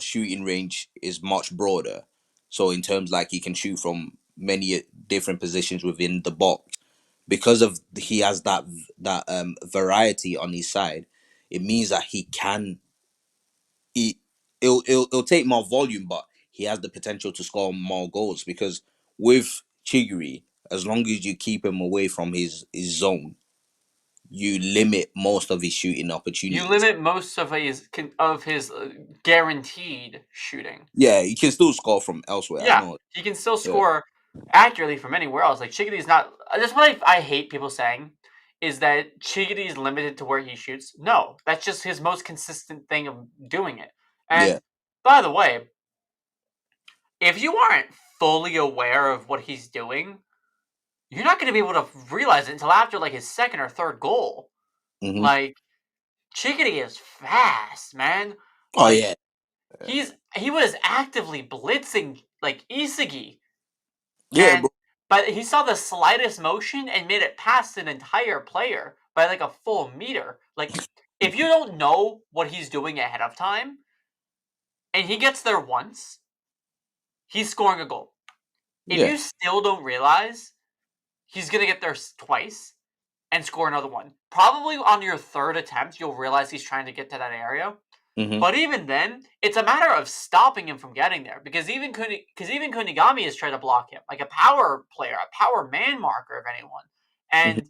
shooting range is much broader. So in terms like he can shoot from many different positions within the box. Because of he has that variety on his side, it means that he it'll take more volume, but he has the potential to score more goals because with Chigiri, as long as you keep him away from his zone, you limit most of his shooting You opportunities. limit most of his guaranteed shooting. Yeah, he can still score from elsewhere. I Yeah, know. he can still Yeah, score accurately from anywhere else. Like Chigiri's not. That's what I hate people saying is that Chigiri is limited to where he shoots. No, that's just his most consistent thing of doing it. yeah. And by the way, if you aren't fully aware of what he's doing, you're not going to be able to realize it until after like his second or third goal. Hmm. Like Chickadee is fast, man. Oh Like yeah, he was actively blitzing like Isagi, yeah, and bro. but he saw the slightest motion and made it past an entire player by like a full meter. Like if you don't know what he's doing ahead of time and he gets there once, he's scoring a goal. If Yeah, you still don't realize he's gonna get there twice, and score another one. Probably on your third attempt, you'll realize he's trying to get to that area. Mm-hmm. But even then, it's a matter of stopping him from getting there. Because even Kunigami has tried to block him. Like a power player, a power man marker, if anyone. And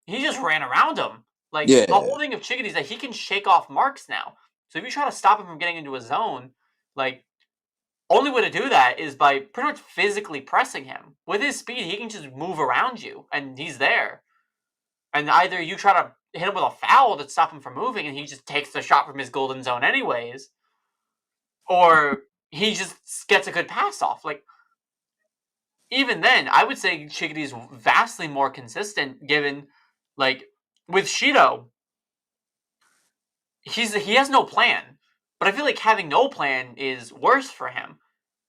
he just ran around him. Like, Yeah. the whole thing of Chickadee is that he can shake off marks now. So if you try to stop him from getting into a zone, like, only way to do that is by pretty much physically pressing him. With his speed, he can just move around you, and he's there. And either you try to hit him with a foul to stop him from moving, and he just takes the shot from his golden zone anyways, or he just gets a good pass off. Like, even then, I would say Chickadee's vastly more consistent, given, like, with Shido, he has no plan. But I feel like having no plan is worse for him.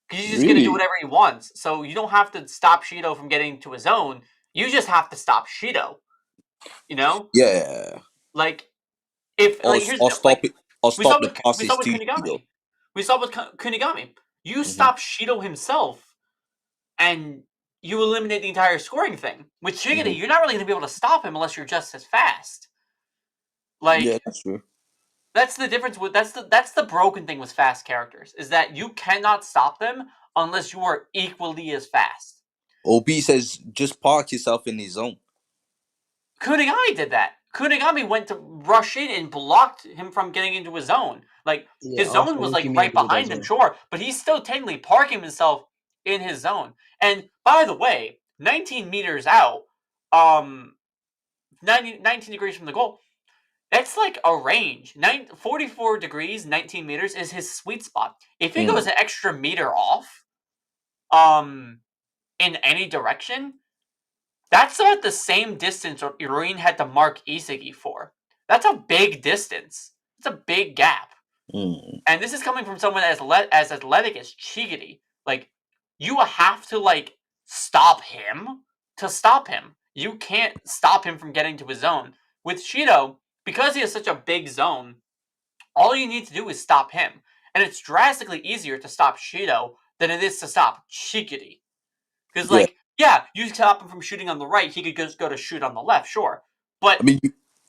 Because he's just going to do Really? whatever he wants. So you don't have to stop Shido from getting to his zone. You just have to stop Shido. You know? Yeah. Like, if, Or, like, here's or the, like, stop it. Or we saw stop the we saw passes with to Shido. Kunigami. We saw with Kunigami. You Mhm. stop Shido himself, and you eliminate the entire scoring thing. With Chickadee, you're not really going to be able to stop him unless you're just as fast. Like, Yeah, that's true. that's the difference with that's the broken thing with fast characters, is that you cannot stop them unless you are equally as fast. OB says just park yourself in his zone. Kunigami did that. Kunigami went to rush in and blocked him from getting into his zone. Like, Yeah, his zone was like right Ultimate did as behind him, well. sure, but he's still technically parking himself in his zone. And by the way, 19 meters out, 19 degrees from the goal, that's like a range. 44 degrees, 19 meters is his sweet spot. If he goes an extra meter off, in any direction, that's about the same distance Irene had to mark Isagi for. That's a big distance. It's a big gap. And this is coming from someone as athletic as Chigiri. Like, you have to, like, stop him to stop him. You can't stop him from getting to his zone. With Shido, because he has such a big zone, all you need to do is stop him. And it's drastically easier to stop Shido than it is to stop Chigiri. Because, Yeah. like, yeah, you stop him from shooting on the right, he could just go to shoot on the left, sure. But I mean,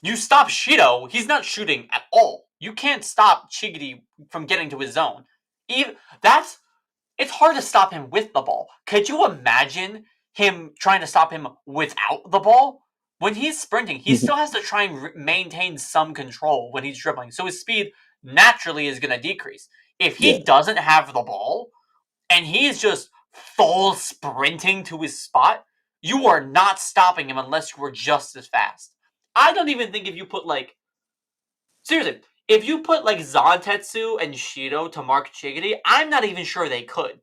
you stop Shido, he's not shooting at all. You can't stop Chigiri from getting to his zone. It's hard to stop him with the ball. Could you imagine him trying to stop him without the ball? When he's sprinting, he still has to try and maintain some control when he's dribbling. So his speed naturally is going to decrease. If he Yeah. doesn't have the ball and he's just full sprinting to his spot, you are not stopping him unless you were just as fast. I don't even think if you put, like, seriously, if you put, like, Zantetsu and Shido to mark Chigiri, I'm not even sure they could.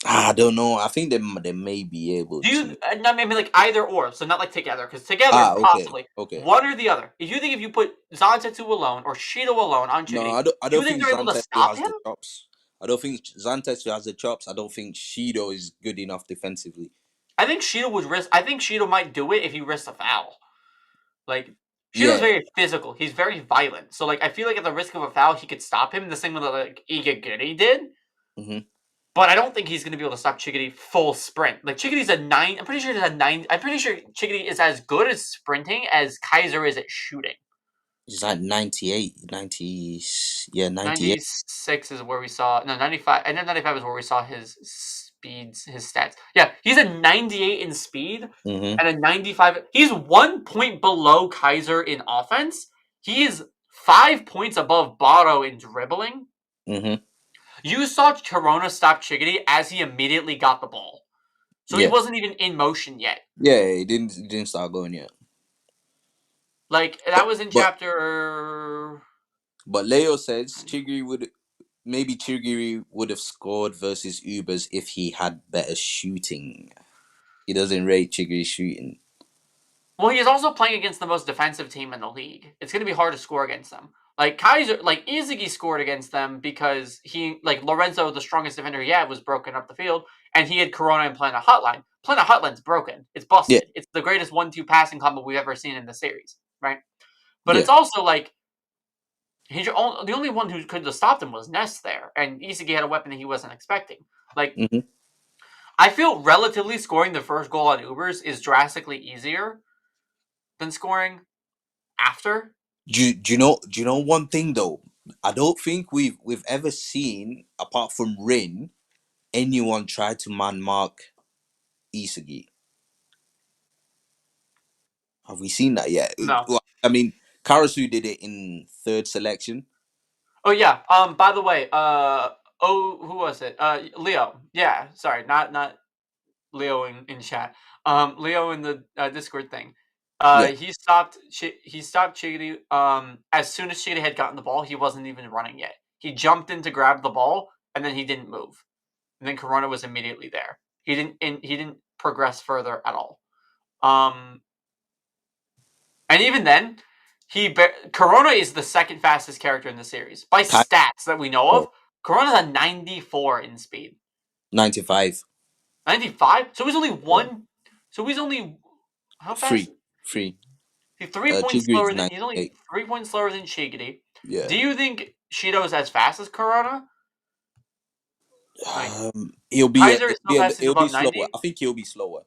I don't know. I think they may be able Do you, to. not maybe like either or, so not like together, because together, Okay. possibly. Okay. One or the other. If you put Zantetsu alone or Shido alone on No, Chigiri, I do you don't think think they're able to Zantetsu stop has him? the chops. I don't think Zantetsu has the chops. I don't think Shido is good enough defensively. I think Shido might do it if he risks a foul. Like, Shido's Yeah. very physical. He's very violent. So, like, I feel like at the risk of a foul, he could stop him the same way that, like, Igaguri did. Mhm. But I don't think he's going to be able to stop Chigiri full sprint. Like, Chigiry's a 9. I'm pretty sure Chigiri is as good at sprinting as Kaiser is at shooting. He's like 98, 90. Yeah, 98. 96 is where we saw. No, 95. I know 95 is where we saw his speeds, his stats. Yeah, he's a 98 in speed Mhm. and a 95. He's 1 point below Kaiser in offense. He is 5 points above Barou in dribbling. Mhm. You saw Kurona stop Chigiri as he immediately got the ball. So he Yeah. wasn't even in motion yet. Yeah, he didn't start going yet. Like, that was in But chapter. Leo says Chigiri would have scored versus Ubers if he had better shooting. He doesn't rate Chigiri's shooting. Well, he is also playing against the most defensive team in the league. It's going to be hard to score against them. Like, Kaiser, like, Isagi scored against them because Lorenzo, the strongest defender he had, was broken up the field, and he had Kurona and Planet Hotline. Planet Hotline's broken. It's busted. Yeah. It's the greatest 1-2 passing combo we've ever seen in the series, right? But Yeah. it's also, like, the only one who could have stopped him was Ness there, and Isagi had a weapon that he wasn't expecting. Like, Mhm. I feel relatively scoring the first goal on Ubers is drastically easier than scoring after. Do you know one thing though? I don't think we've ever seen, apart from Rin, anyone try to man mark Isagi. Have we seen that yet? No. Well, I mean, Karasu did it in third selection. Oh yeah. By the way, who was it? Leo. Yeah. Sorry, not Leo in chat. Leo in the Discord thing. Yeah. He stopped Chigiri. As soon as Chigiri had gotten the ball, he wasn't even running yet. He jumped in to grab the ball, and then he didn't move. And then Kurona was immediately there. He didn't progress further at all. And even then, Kurona is the second fastest character in the series by stats that we know of. Corona's a 94 in speed. 95. 95? So he's only one. So he's only how fast? Three. He's 3 points Chigiri slower is than. He's only 98. 3 points slower than Chigiri. Yeah. Do you think Shido's as fast as Kurona? He'll be Kaiser is still fast. He's he'll be above slower. 90. I think he'll be slower.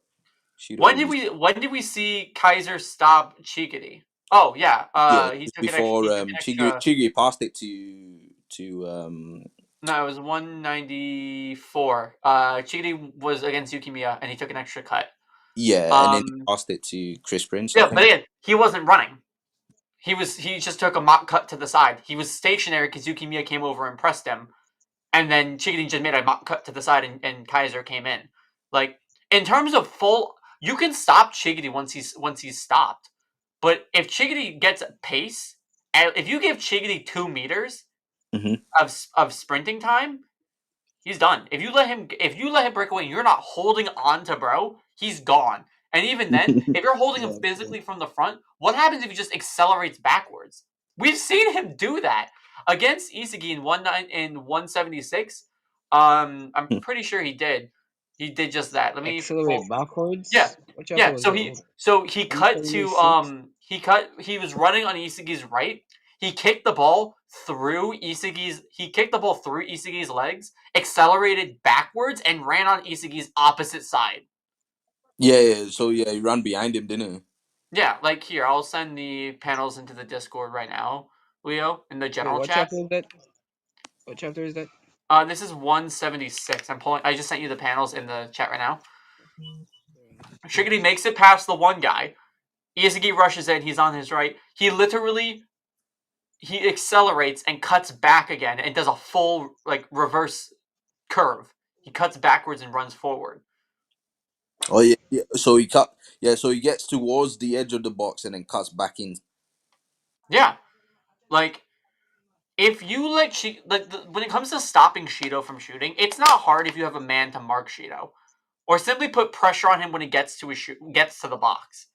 When did we see Kaiser stop Chigiri? Oh yeah, he took before an extra. Chigiri passed it to No, it was 194. Chigiri was against Yukimiya, and he took an extra cut. yeah, and then he passed it to Chris Prince. Yeah, but again, he wasn't running. He just took a mock cut to the side. He was stationary because Yukimiya came over and pressed him, and then Chigiri just made a mock cut to the side, and Kaiser came in. Like in terms of full, you can stop Chigiri once he's stopped, but if Chigiri gets pace, if you give Chigiri 2 meters of sprinting time, he's done. If you let him break away and you're not holding on to bro, he's gone. And even then, if you're holding him physically from the front, what happens if he just accelerates backwards? We've seen him do that against Isagi in 176. I'm pretty sure he did. He did just that. Let me accelerate backwards. Yeah. What Yeah. chapter So was he that? so he cut to 176? he was running on Isagi's right. He kicked the ball through Isagi's legs, accelerated backwards, and ran on Isagi's opposite side. Yeah. So yeah, he ran behind him, didn't he? Yeah, like here, I'll send the panels into the Discord right now, Leo, in the general What chat. chapter is that? What chapter is that? This is 176. I just sent you the panels in the chat right now. Shigiri makes it past the one guy. Isagi rushes in. He's on his right. He accelerates and cuts back again and does a full reverse curve. He cuts backwards and runs forward. Oh yeah. So he cut. Yeah. So he gets towards the edge of the box and then cuts back in. Yeah, if you when it comes to stopping Shido from shooting, it's not hard if you have a man to mark Shido, or simply put pressure on him when he gets to the box.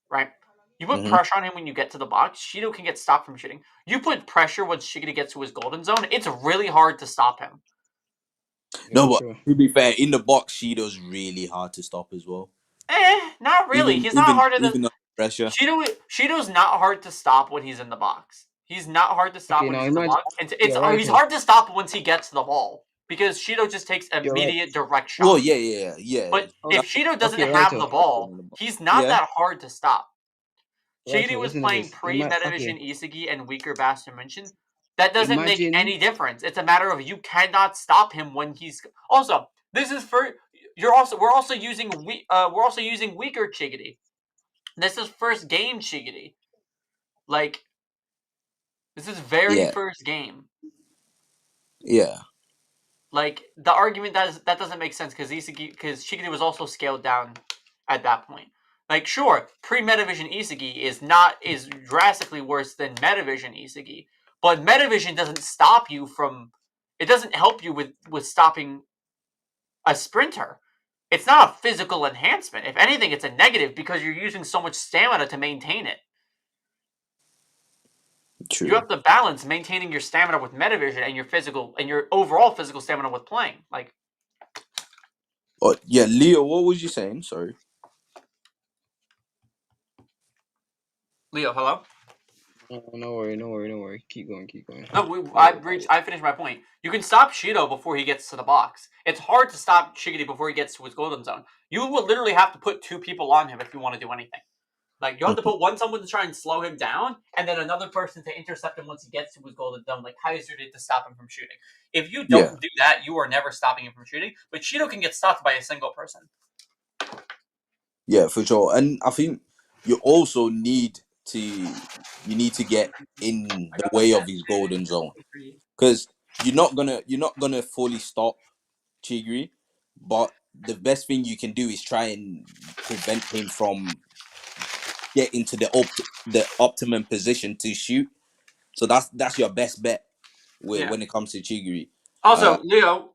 Right? You put pressure on him when you get to the box, Shido can get stopped from shooting. You put pressure once Shigiri gets to his golden zone, it's really hard to stop him. No, but to be fair, in the box, Shido's really hard to stop as well. Not really. He's not harder than under pressure. Shido's not hard to stop when he's in the box. He's not hard to stop when he's in the box. He's hard to stop once he gets the ball because Shido just takes immediate direct shots. Well, yeah. But if Shido doesn't have the ball, he's not that hard to stop. Shigiri was playing pre-Metavision Isagi and weaker Bastard Munchen. That doesn't make any difference. It's a matter of you cannot stop him when he's. Also, this is for we're also using weaker Chigiri. This is first game Chigiri. This is very first game. Yeah. The argument that doesn't make sense because Chigiri was also scaled down at that point. Sure, pre-Metavision Isagi is drastically worse than Metavision Isagi, but Metavision doesn't stop you from. It doesn't help you with stopping a sprinter. It's not a physical enhancement. If anything, it's a negative because you're using so much stamina to maintain it. True. You have to balance maintaining your stamina with Metavision and your overall physical stamina with playing. Oh yeah, Leo, what was you saying? Sorry. Leo, hello? No worry. Keep going. No, I finished my point. You can stop Shido before he gets to the box. It's hard to stop Shigiri before he gets to his golden zone. You will literally have to put 2 people on him if you want to do anything. Like, you have to put someone to try and slow him down, and then another person to intercept him once he gets to his golden dome, like Kaiser did to stop him from shooting. If you Yeah, don't do that, you are never stopping him from shooting. But Shido can get stopped by a single person. yeah, for sure. And I think you also need to get in the way of his golden zone, because you're not gonna fully stop Chigri, but the best thing you can do is try and prevent him from getting to the optimum position to shoot. So that's your best bet Yeah. when it comes to Chigiri. Also, Leo,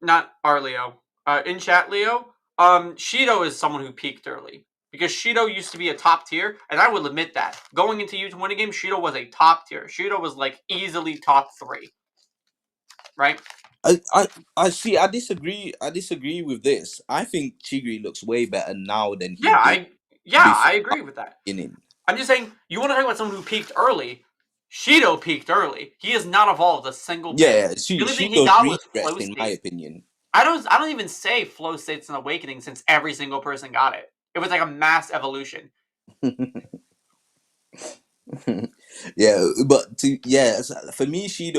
not our Leo, in chat, Leo, Shido is someone who peaked early. Because Shido used to be a top tier, and I will admit that. Going into U20 game, Shido was a top tier. Shido was like easily top 3. Right? I see. I disagree. I disagree with this. I think Chigiri looks way better now than he Yeah, did I before agree with that. beginning. I'm just saying, you want to talk about someone who peaked early. Shido peaked early. He has not evolved a single bit. Yeah, The only thing he Shido's got was flow regressed in my state. opinion. I don't even say flow states and awakening since every single person got it. It was like a mass evolution. Yeah, for me, she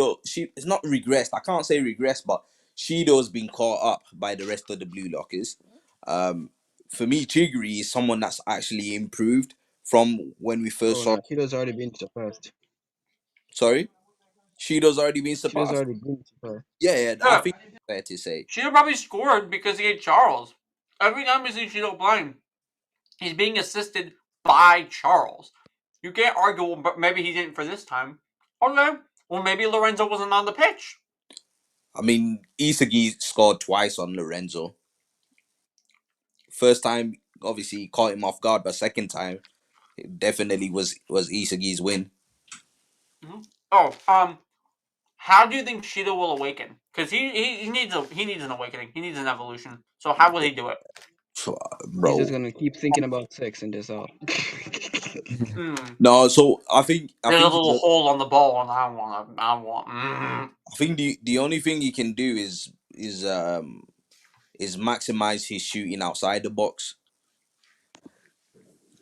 it's not regressed. I can't say regressed, but Shido's been caught up by the rest of the Blue Lockers. For me, Chigiri is someone that's actually improved from when we first Oh saw. no, Shido's already been surpassed. Sorry, Shido's already been Shido's surpassed. already been surpassed. Yeah, I Yeah, think it's fair to say. Shido probably scored because he had Charles. Every time we see Shido playing, he's being assisted by Charles. You can't argue, but maybe he didn't for this time. Okay, well maybe Lorenzo wasn't on the pitch. I mean, Isagi scored twice on Lorenzo. First time, obviously, he caught him off guard, but second time, it definitely was Isagi's win. Mm-hmm. Oh, how do you think Shido will awaken? Because he needs an awakening. He needs an evolution. So how will he do it? He's Bro. just gonna keep thinking about sex and just out. No, so I There's a think little he, hole on the ball, and I want. I think the only thing he can do is maximize his shooting outside the box.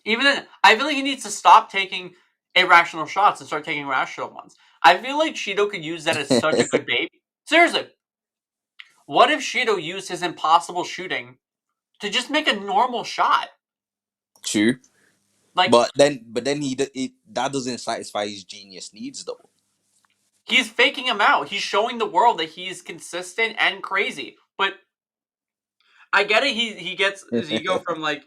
Even then, I feel like he needs to stop taking irrational shots and start taking rational ones. I feel like Shido could use that as such a good bait. Seriously, what if Shido used his impossible shooting to just make a normal shot? True, Like, but then that doesn't satisfy his genius needs though. he's faking him out. He's showing the world that he's consistent and crazy. But I get it. He gets his ego from like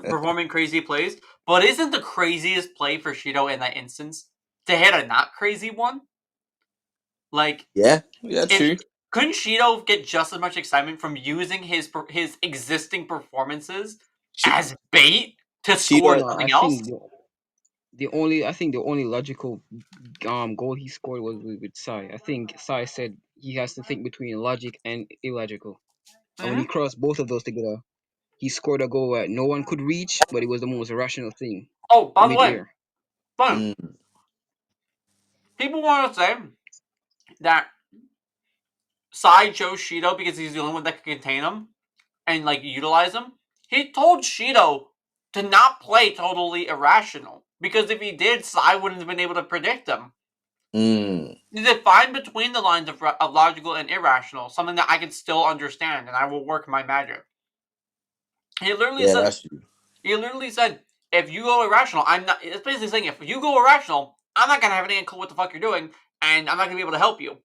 performing crazy plays. But isn't the craziest play for Shido in that instance to hit a not crazy one? Like, Yeah, if true. couldn't Shido get just as much excitement from using his existing performances Shi- as bait to score Shido, No, I something else? think the only logical goal he scored was with Sai. I think Sai said he has to think between logic and illogical. And when he Mm-hmm. crossed both of those together, he scored a goal that no one could reach, but it was the most irrational thing Oh, by the way, mid-air. fun. mm, People want to say that Sai chose Shido because he's the only one that can contain him and like utilize him. He told Shido to not play totally irrational because if he did, Sai wouldn't have been able to predict him. mm, He defined between the lines of logical and irrational, something that I can still understand, and I will work my magic. He literally yeah, said, that's true. if you go irrational, I'm not. It's basically saying, if you go irrational, I'm not gonna have any clue what the fuck you're doing, and I'm not gonna be able to help you.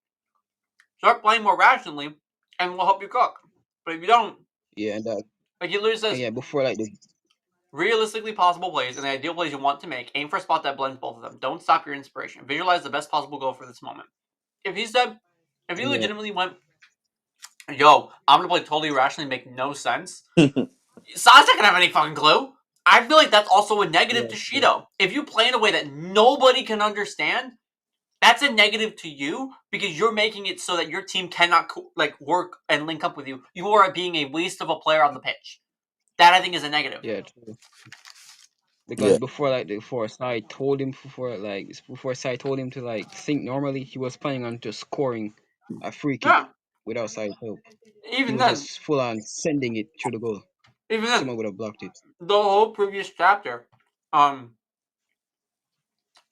Start playing more rationally, and we'll help you cook. But if you don't, Yeah, and that like he literally and says, yeah, before like the realistically possible plays and the ideal plays you want to make, aim for a spot that blends both of them. Don't stop your inspiration. Visualize the best possible goal for this moment. If he said, if he yeah, legitimately went, yo, I'm gonna play totally irrationally, make no sense. Sai's not gonna have any fucking clue. I feel like that's also a negative yeah, to yeah, Shido. If you play in a way that nobody can understand, that's a negative to you because you're making it so that your team cannot like work and link up with you. You are being a waste of a player on the pitch. That I think is a negative. yeah, true. Because Yeah, before Sai told him to like think normally, he was planning on just scoring a free kick Yeah. without Sai's help. He Even was then, just full on sending it through the goal. even then, Someone would have blocked it. the whole previous chapter,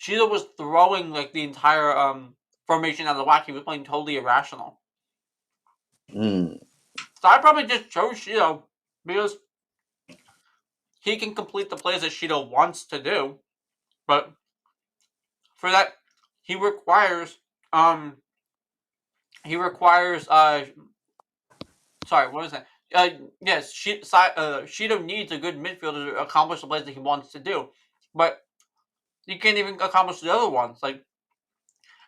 Shido was throwing like the entire formation out of the whack. He was playing totally irrational. Mm. So I probably just chose Shido because he can complete the plays that Shido wants to do, but for that he requires sorry, what was that? Yes, Shido needs a good midfielder to accomplish the plays that he wants to do, but he can't even accomplish the other ones. Like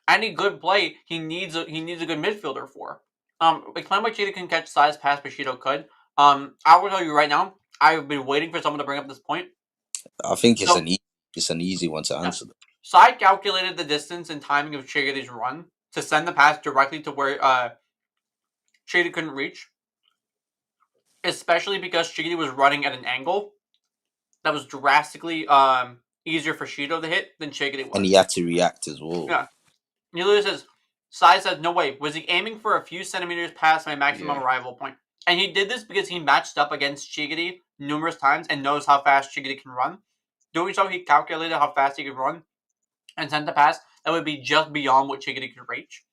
any good play, he needs a good midfielder for. Explain why Cheetah can catch size pass, but Shido could. I will tell you right now. I've been waiting for someone to bring up this point. I think it's So, an easy one to answer. Sai calculated the distance and timing of Chigity's run to send the pass directly to where Cheetah couldn't reach, especially because Chigity was running at an angle that was drastically easier for Shido to hit than Chigity was. And he had to react as well. Yeah. He literally says, Sai says, no way. Was he aiming for a few centimeters past my maximum arrival point? And he did this because he matched up against Chigity numerous times and knows how fast Chigity can run. Doing so, he calculated how fast he could run and sent the pass that would be just beyond what Chigity could reach.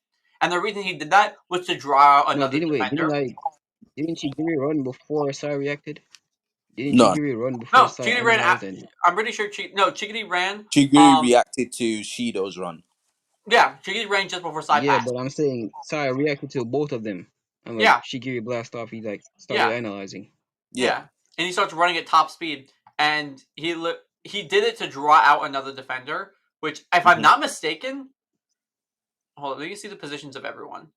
And the reason he did that was to draw out another defender. Didn't Chigiri run before Sai reacted? Didn't No. Chigiri run before Sai Chigiri ran analyzed after. I'm pretty sure Chigiri ran. Chigiri reacted to Shido's run. Yeah, Chigiri ran just before Sai passed. but I'm saying Sai reacted to both of them. And Shigiri blast off, he started analyzing. Yeah. And he starts running at top speed. And he did it to draw out another defender, which, if I'm not mistaken, hold on, let me see the positions of everyone.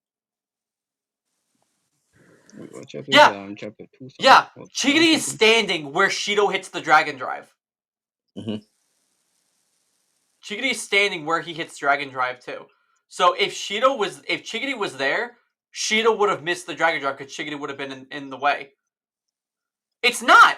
Chapter 2. Yeah, Chigiri is standing where Shido hits the Dragon Drive. Chigiri is standing where he hits Dragon Drive too. So if Chigiri was there, Shido would have missed the Dragon Drive because Chigiri would have been in the way. It's not!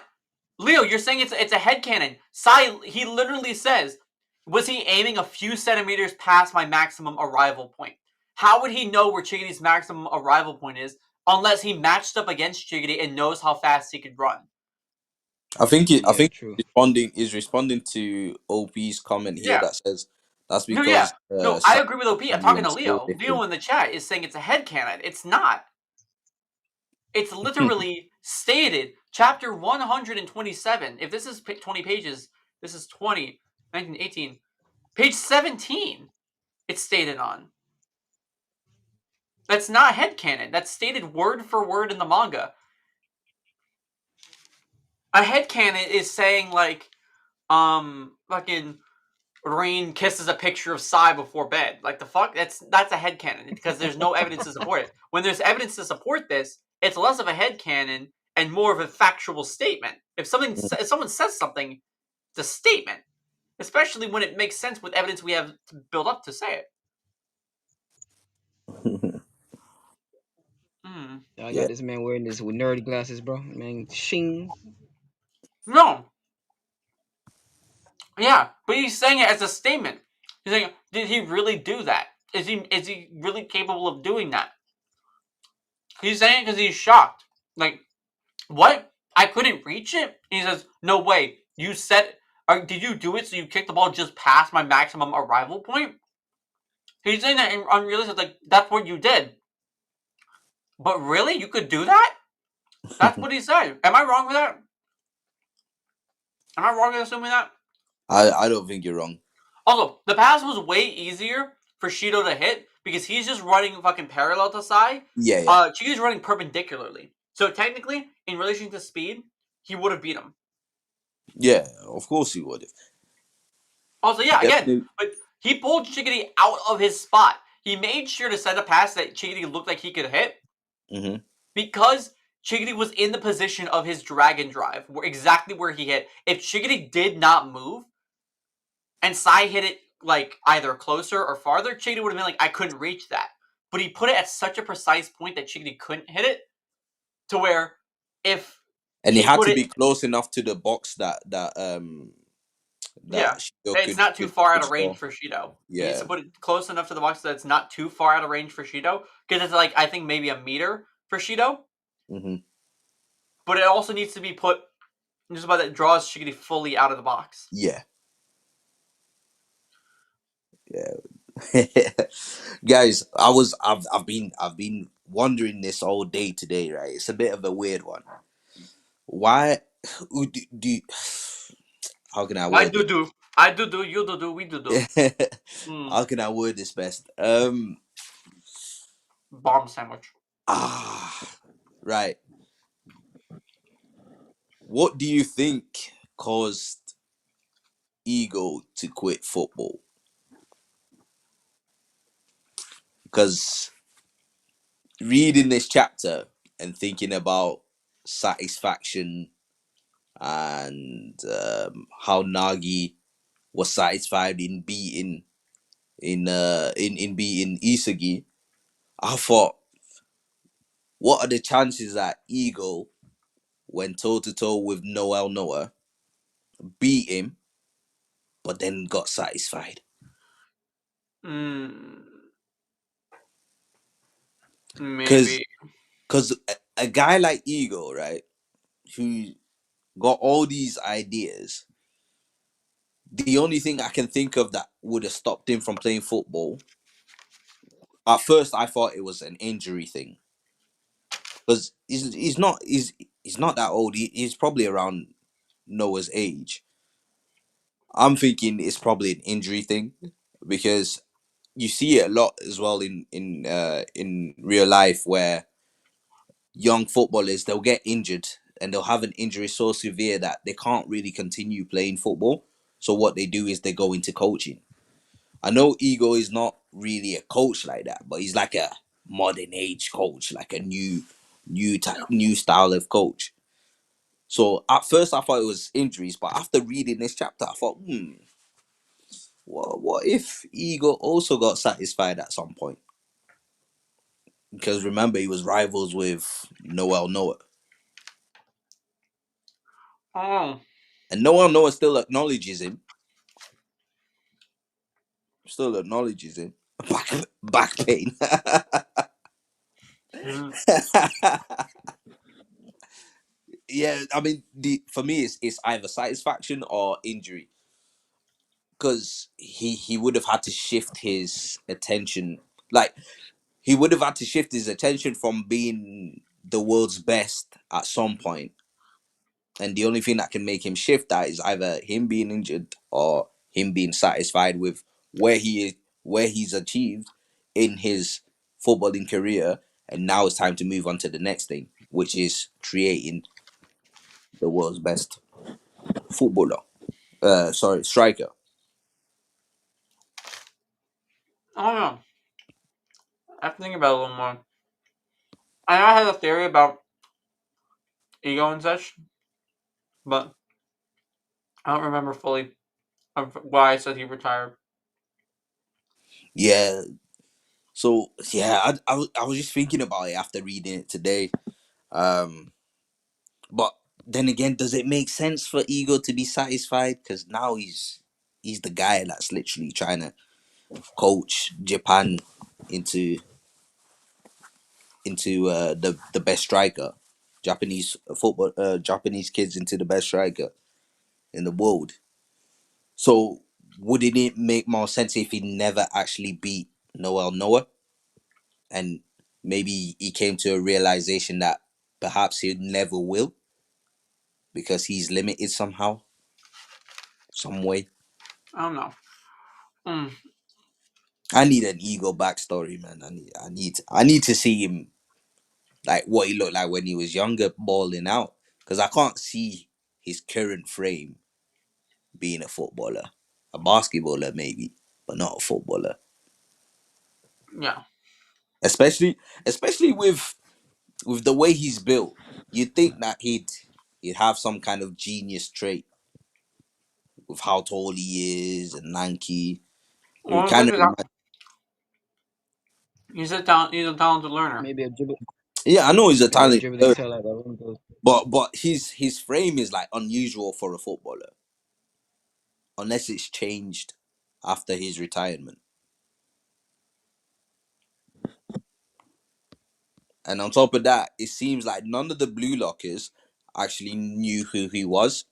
Leo, you're saying it's a headcanon. Sai, he literally says, was he aiming a few centimeters past my maximum arrival point? How would he know where Chigity's maximum arrival point is unless he matched up against Chigity and knows how fast he could run? I think he's responding to OP's comment here that says that's because No, I agree with OP. I'm talking to Leo. Leo in the chat is saying it's a headcanon. It's not. It's literally stated, chapter 127. If this is 20 pages, this is 20, 19, 18. Page 17, it's stated on. That's not headcanon. That's stated word for word in the manga. A headcanon is saying, like, fucking Rain kisses a picture of Sai before bed. Like, the fuck? That's a headcanon because there's no evidence to support it. When there's evidence to support this, it's less of a headcanon and more of a factual statement. If someone says something, it's a statement. Especially when it makes sense with evidence we have to build up to say it. I got this man wearing this with nerdy glasses, bro. Man, shing. No. Yeah, but he's saying it as a statement. He's saying, did he really do that? Is he really capable of doing that? He's saying it because he's shocked. Like, what? I couldn't reach it? And he says, no way. You said, did you do it so you kicked the ball just past my maximum arrival point? He's saying that unrealistic, like, that's what you did. But really? You could do that? That's what he said. Am I wrong with that? Am I wrong in assuming that? I don't think you're wrong. Also, the pass was way easier for Shido to hit because he's just running fucking parallel to Sai. Yeah. Chigi's running perpendicularly. So technically, in relation to speed, he would have beat him. Yeah, of course he would have. Also, again, but he pulled Chigity out of his spot. He made sure to send a pass that Chigity looked like he could hit because Chigity was in the position of his Dragon Drive, exactly where he hit. If Chigity did not move and Sai hit it like either closer or farther, Chigity would have been like, I couldn't reach that. But he put it at such a precise point that Chigity couldn't hit it to where if... And he had to be close enough to the box that it's not too far out of range for Shido. Yeah. He needs to put it close enough to the box that it's not too far out of range for Shido. Because it's like, I think maybe a meter for Shido. But it also needs to be put just about that draws Shigity fully out of the box. Yeah. Yeah. Guys, I've been wondering this all day today, right? It's a bit of a weird one. Why do how can I I word do it? do. I do do. You do do. We do do. Mm. How can I word this best? Bomb sandwich. Ah, right. What do you think caused Ego to quit football? Because reading this chapter and thinking about satisfaction and how Nagi was satisfied in beating in beating Isagi, I thought, what are the chances that Ego went toe to toe with Noel Noah, beat him, but then got satisfied? Mm. Because Maybe. a guy like Ego, right, who got all these ideas, the only thing I can think of that would have stopped him from playing football, at first I thought it was an injury thing. Because he's not that old. He's probably around Noah's age. I'm thinking it's probably an injury thing because you see it a lot as well in real life where young footballers, they'll get injured and they'll have an injury so severe that they can't really continue playing football. So what they do is they go into coaching. I know Ego is not really a coach like that, but he's like a modern age coach, like a new style of coach. So at first I thought it was injuries, but after reading this chapter, I thought, what if Ego also got satisfied at some point? Because remember, he was rivals with Noel Noah, Oh. and Noel Noah still acknowledges him. Still acknowledges him. Back pain. Mm. Yeah, I mean, for me, it's either satisfaction or injury because he would have had to shift his attention, like he would have had to shift his attention from being the world's best at some point, and the only thing that can make him shift that is either him being injured or him being satisfied with where he is, where he's achieved in his footballing career, and now it's time to move on to the next thing, which is creating the world's best footballer. Sorry, striker. I don't know. I have to think about it a little more. I know I had a theory about ego and such, but I don't remember fully of why I said he retired. Yeah. So yeah, I was just thinking about it after reading it today. Um, but then again, does it make sense for Ego to be satisfied? Because now he's the guy that's literally trying to coach Japan into the best striker, Japanese kids into the best striker in the world. So wouldn't it make more sense if he never actually beat Noel Noah, and maybe he came to a realization that perhaps he never will because he's limited somehow, some way. I don't know. Mm. I need an Ego backstory, man. I need to see him, like what he looked like when he was younger, balling out. Because I can't see his current frame being a footballer, a basketballer maybe, but not a footballer. Yeah. Especially with the way he's built, you'd think that he'd have some kind of genius trait with how tall he is and lanky. It would Well, kind look of at that. He's a talented learner. Maybe a dribble, yeah. I know he's a maybe a talent, dribbling style like that. but his frame is like unusual for a footballer, unless it's changed after his retirement. And on top of that, it seems like none of the Blue Lockers actually knew who he was.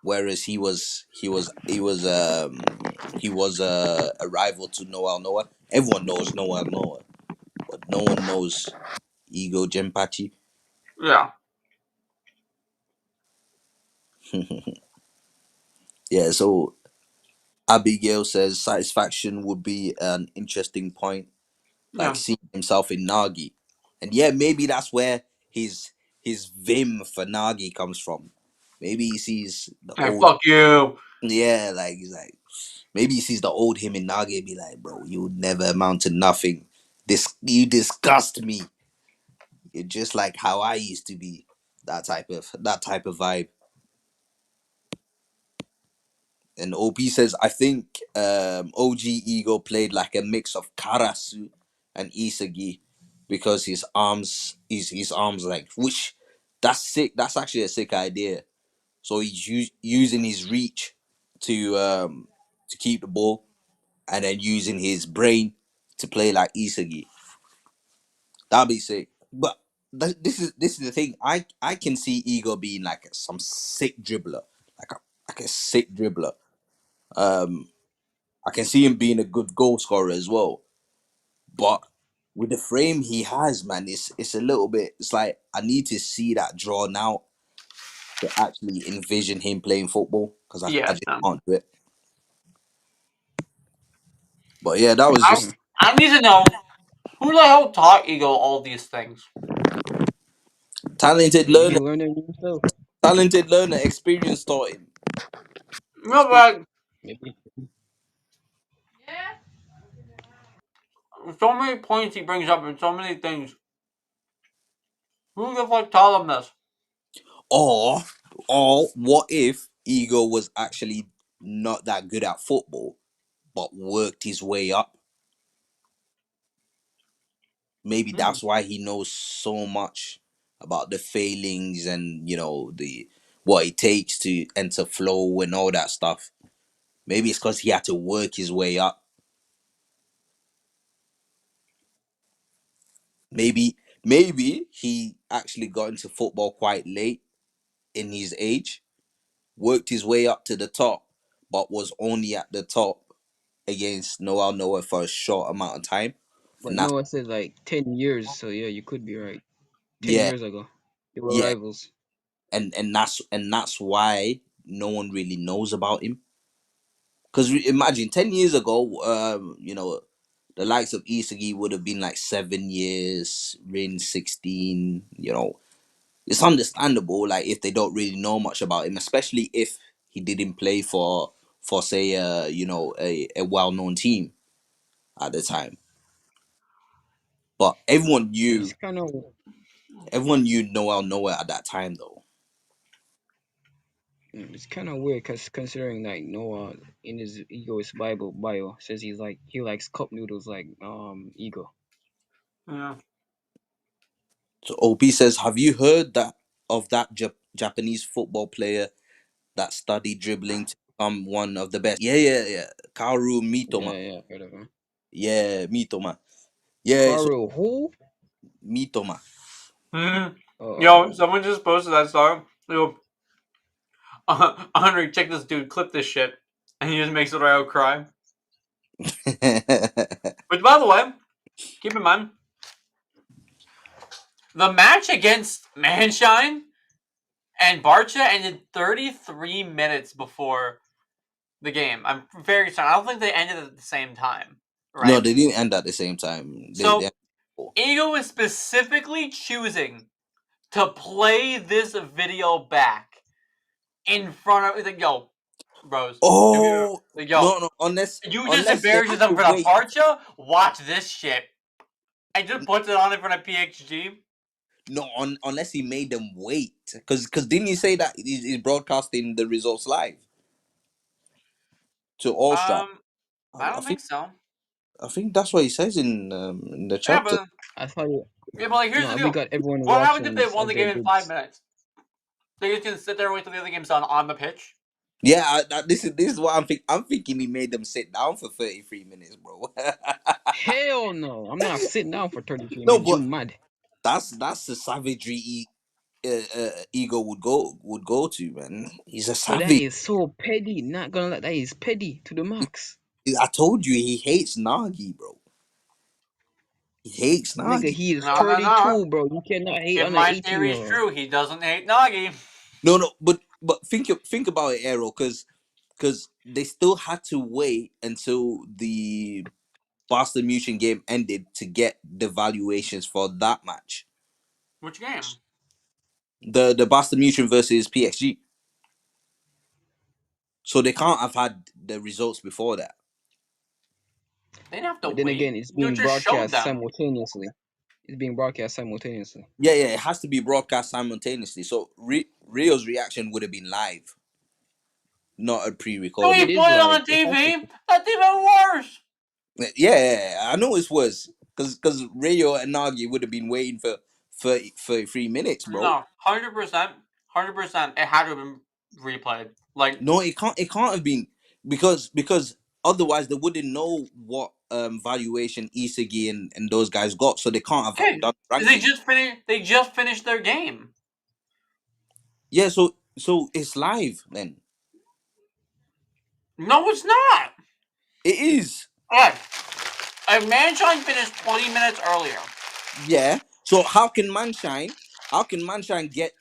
whereas he was a rival to Noah. Everyone knows Noah, but no one knows Ego Genpachi. Yeah. Yeah, so Abigail says satisfaction would be an interesting point, like Yeah. seeing himself in Nagi, and yeah, maybe that's where his vim for Nagi comes from. Maybe he sees the Hey, old, fuck you. yeah, like he's like, maybe he sees the old him in Nagi and be like, bro, you would never amount to nothing. You disgust me. You're just like how I used to be. That type of vibe. And OP says, I think OG Ego played like a mix of Karasu and Isagi because his arms length, which that's sick. That's actually a sick idea. So he's using his reach to keep the ball, and then using his brain to play like Isagi. That'd be sick. But this is the thing. I can see Ego being like some sick dribbler, like a sick dribbler. Um, I can see him being a good goal scorer as well. But with the frame he has, man, it's a little bit. It's like I need to see that drawn out to actually envision him playing football because I Yeah. just No. can't do it. But yeah, that was I just I need to know who the hell taught Ego all these things. talented Maybe he learner, learned it himself. talented learner. Experience taught him. You know, Experience. but Maybe. so many points he brings up and so many things. Who the fuck taught him this? Or or what if Ego was actually not that good at football, but worked his way up? Maybe Hmm. that's why he knows so much about the failings and the what it takes to enter flow and all that stuff. Maybe it's because he had to work his way up. Maybe he actually got into football quite late in his age, worked his way up to the top, but was only at the top against Noah for a short amount of time. But And that's Noah said like 10 years, so yeah, you could be right. Ten yeah, years ago, they were yeah, rivals. and that's why no one really knows about him. Because imagine 10 years ago, the likes of Isagi would have been like 7 years, Rin 16. It's understandable, like if they don't really know much about him, especially if he didn't play for say a well-known team at the time. But It's kind of everyone knew Noel Noah at that time though. weird because considering like Noah in his egoist Bible bio says he likes cup noodles like ego. Yeah. So OP says, have you heard that Japanese football player that studied dribbling to become one of the best? Yeah, yeah, yeah. Kaoru Mitoma. Yeah, yeah, heard of him. Yeah, Mitoma. Yeah, so Carl who? Mitoma. Hmm. Yo, Oh, someone just posted that song. Yo, Henry, check this dude. Clip this shit, and he just makes Rayo cry. Which, by the way, keep in mind, the match against Manshine and Barcha ended 33 minutes before the game. I'm very sorry. I don't think they ended at the same time, No, right? they didn't end at the same time. They So Ego is specifically choosing to play this video back in front of like, yo, bros. If you Oh like, no, yo, no, unless you just unless they embarrassed have yourself to for the wait. Barcha. Watch this shit. I just put it on in front of PXG. No, unless he made them wait, because didn't he say that he's broadcasting the results live to all strap? I I don't think think so. I think that's what he says in the Yeah, chapter. but I thought you, here's the we deal. got everyone What happens if watching they won as the they game in did. 5 minutes? They just gonna sit there and wait till the other game's done on the pitch. Yeah, this is what I'm thinking he made them sit down for 33 minutes, bro. Hell no, I'm not sitting down for 33 No, minutes. You but mad? that's the savagery. Ego would go to, man. He's a But that savage. is so petty. Not gonna lie, that is petty to the max. I told you he hates Nagi, bro. He hates Nigga, Nagi. he is No. 32, bro. You cannot hate If on an my 18 theory year is old. true, he doesn't hate Nagi. No, but think about it, Arrow, because they still had to wait until the Boston Munchen game ended to get the valuations for that match. Which game? The Boston Munchen versus PXG. So they can't have had the results before that. They didn't have to But then wait. again, it's You being just showed broadcast them. simultaneously. It's being broadcast simultaneously. Yeah, it has to be broadcast simultaneously. So Rio's reaction would have been live, not a So pre-recorded. he It is put it live. on It has to TV. be. That's even worse. Yeah, I know it's worse because Rio and Nagi would have been waiting for 33 minutes, bro. No, 100%. 100%. It had to have been replayed. Like, No, it can't have been because otherwise they wouldn't know what valuation Isagi and those guys got, so they can't have okay, done because ranking. they just finished their game. Yeah, so it's live then. No, it's not. It is. Okay. If Manshine finished 20 minutes earlier. Yeah. So how can Manshine get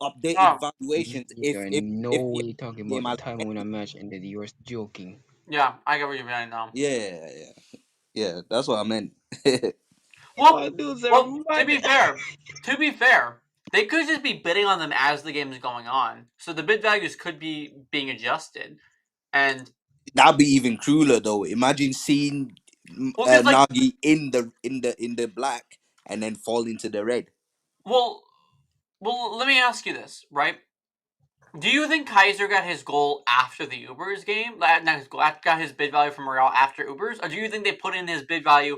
updated valuations There ain't no if way talking game about the has time when a match ended. You're joking. Yeah, I get what you're saying now. yeah, that's what I meant. Well, Dudes are well, to mad. be fair, they could just be bidding on them as the game is going on. So the bid values could be being adjusted. And That'd be even crueler though. Imagine seeing well, because like, Nagi in the black and then fall into the red. well, let me ask you this, right? Do you think Kaiser got his goal after the Ubers game? Not his goal, got his bid value from Morale after Ubers? Or do you think they put in his bid value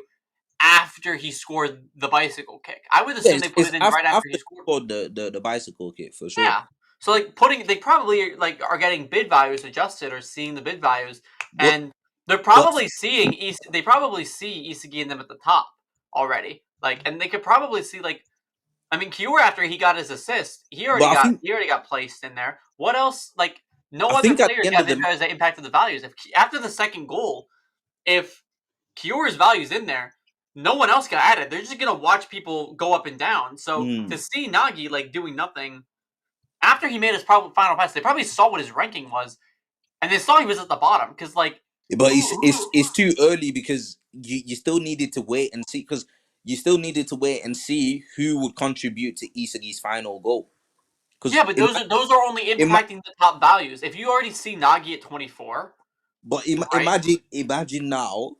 after he scored the bicycle kick? I would Yeah, assume they put it's it in right after he after scored. for the bicycle kit for sure. Yeah. So like they probably like are getting bid values adjusted or seeing the bid values, But and they're but probably seeing they probably see Isagi and them at the top already. Like, and they could probably see like, I mean, Kiora after he got his assist, he but already got placed in there. What else? Like, no I other think at players the end got of the bid values that impacted the values. If after the second goal, if Kiora's value's in there, no one else got added. They're just gonna watch people go up and down. So to see Nagi like doing nothing after he made his final pass, they probably saw what his ranking was, and they saw he was at the bottom because like. but it's too early because you still needed to wait and see because you still needed to wait and see who would contribute to Isagi's final goal. Yeah, Because but those are only impacting the top values. If you already see Nagi at 24, but right? imagine now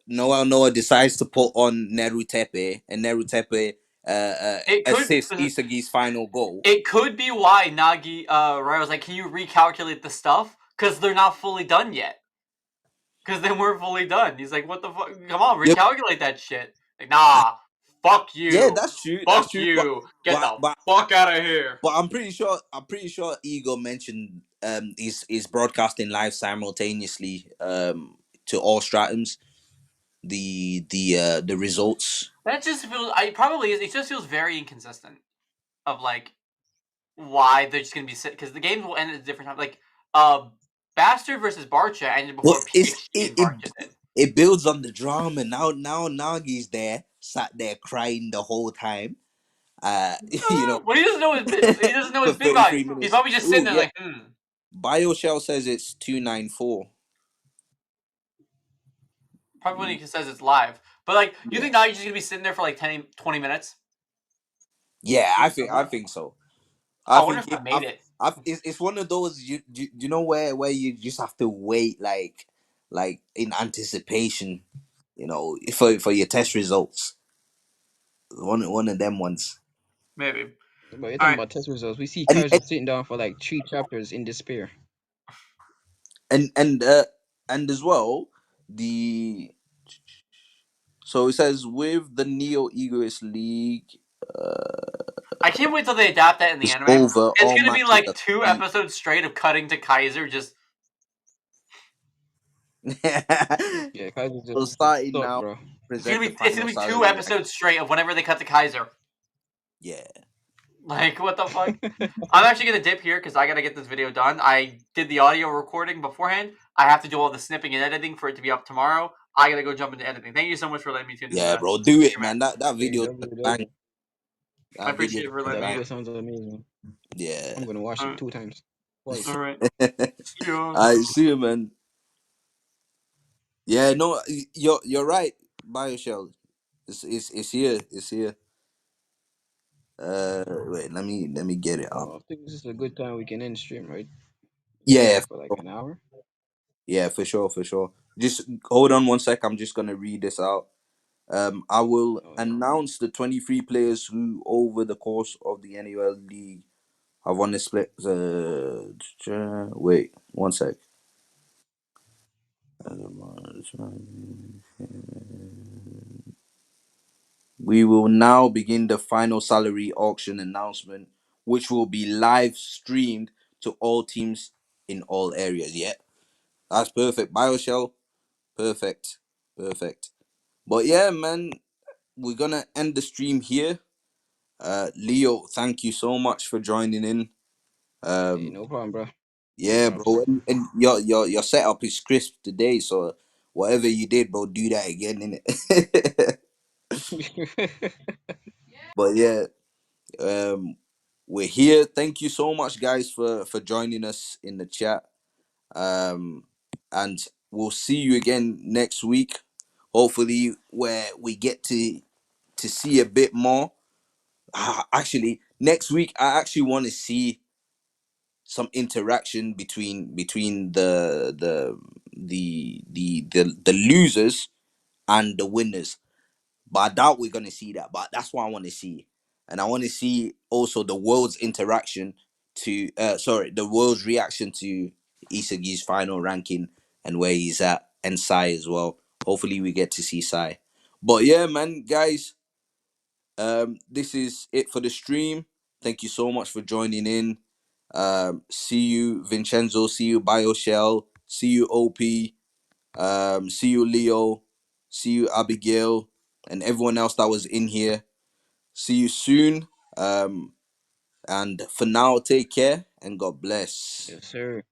Noah decides to put on Nerutepe and Nerutepe It assists Isagi's final goal. could be why Nagi Rai was like, can you recalculate the stuff? Because they're not fully done yet. Because they weren't fully done. He's like, what the fuck? Come on, Yep. recalculate that shit. Like, nah, fuck you. Yeah, that's true. That's Fuck true. you. Get the But fuck out of here. But I'm pretty sure Ego mentioned is broadcasting live simultaneously to all stratums the results. That just feels. I probably is. It just feels very inconsistent. Of like why they're just gonna be because the games will end at a different time. Like Bastard versus Barcha ended before Well, PXG and Barcha did. it builds on the drama. Now Nagi's there, sat there crying the whole time. You know, Well, he doesn't know his he doesn't know for his big 33 value. minutes. He's probably just sitting there like, BioShell says it's 294. Probably when he says it's live. But like, you think Nagi's just gonna be sitting there for like 10, 20 minutes? Yeah, I think so. I wonder if I made it. It's one of those you know where you just have to wait like in anticipation, you know, for your test results. One of them ones. Maybe. But you're talking about test results. We see And Kaiser sitting down for like 3 chapters in despair. and as well the so it says with the Neo Egoist League. I can't wait till they adapt that in the anime. Over It's all gonna be matches like are 2 episodes straight of cutting to Kaiser just. Yeah, Kaiser So just starting suck, now, bro. It's present the gonna final be salary 2 rank. episodes straight of whenever they cut to Kaiser. Yeah. Like, what the fuck? I'm actually gonna dip here because I gotta get this video done. I did the audio recording beforehand. I have to do all the snipping and editing for it to be up tomorrow. I gotta go jump into editing. Thank you so much for letting me tune in. Yeah, bro, do it, stream, man. That Hey, video double, bang. double. I That video appreciate it for letting That me. video sounds amazing. yeah. I'm gonna watch it Alright. 2 times. Twice. All right. See ya. I see you, man. Yeah, no, you're right, Bioshell. It's here. It's here. Wait, let me get it up. I think this is a good time we can end stream, right? Been Yeah, on for like an hour. yeah, for sure, for sure. Just hold on one sec. I'm just gonna read this out. I will Oh, yeah. announce the 23 players who, over the course of the NUL League, have won the split. Wait, one sec. We will now begin the final salary auction announcement, which will be live streamed to all teams in all areas. Yeah, that's perfect. Bioshell, perfect, perfect. But yeah, man, we're gonna end the stream here. Leo, thank you so much for joining in. Hey, Um, no problem, bro. No yeah, props. bro, and your setup is crisp today. So whatever you did, bro, do that again, innit? But yeah, um, we're here. Thank you so much, guys, for joining us in the chat. And we'll see you again next week. Hopefully, where we get to see a bit more. Actually, next week I actually want to see some interaction between the losers and the winners. But I doubt we're gonna see that. But that's what I want to see, and I want to see also the world's interaction to the world's reaction to Isagi's final ranking and where he's at, and Sai as well. Hopefully we get to see Sai. But yeah, man, guys, this is it for the stream. Thank you so much for joining in. See you, Vincenzo. See you, Bioshell. See you, OP. See you, Leo. See you, Abigail, and everyone else that was in here. See you soon. And for now, take care and God bless. Yes, sir.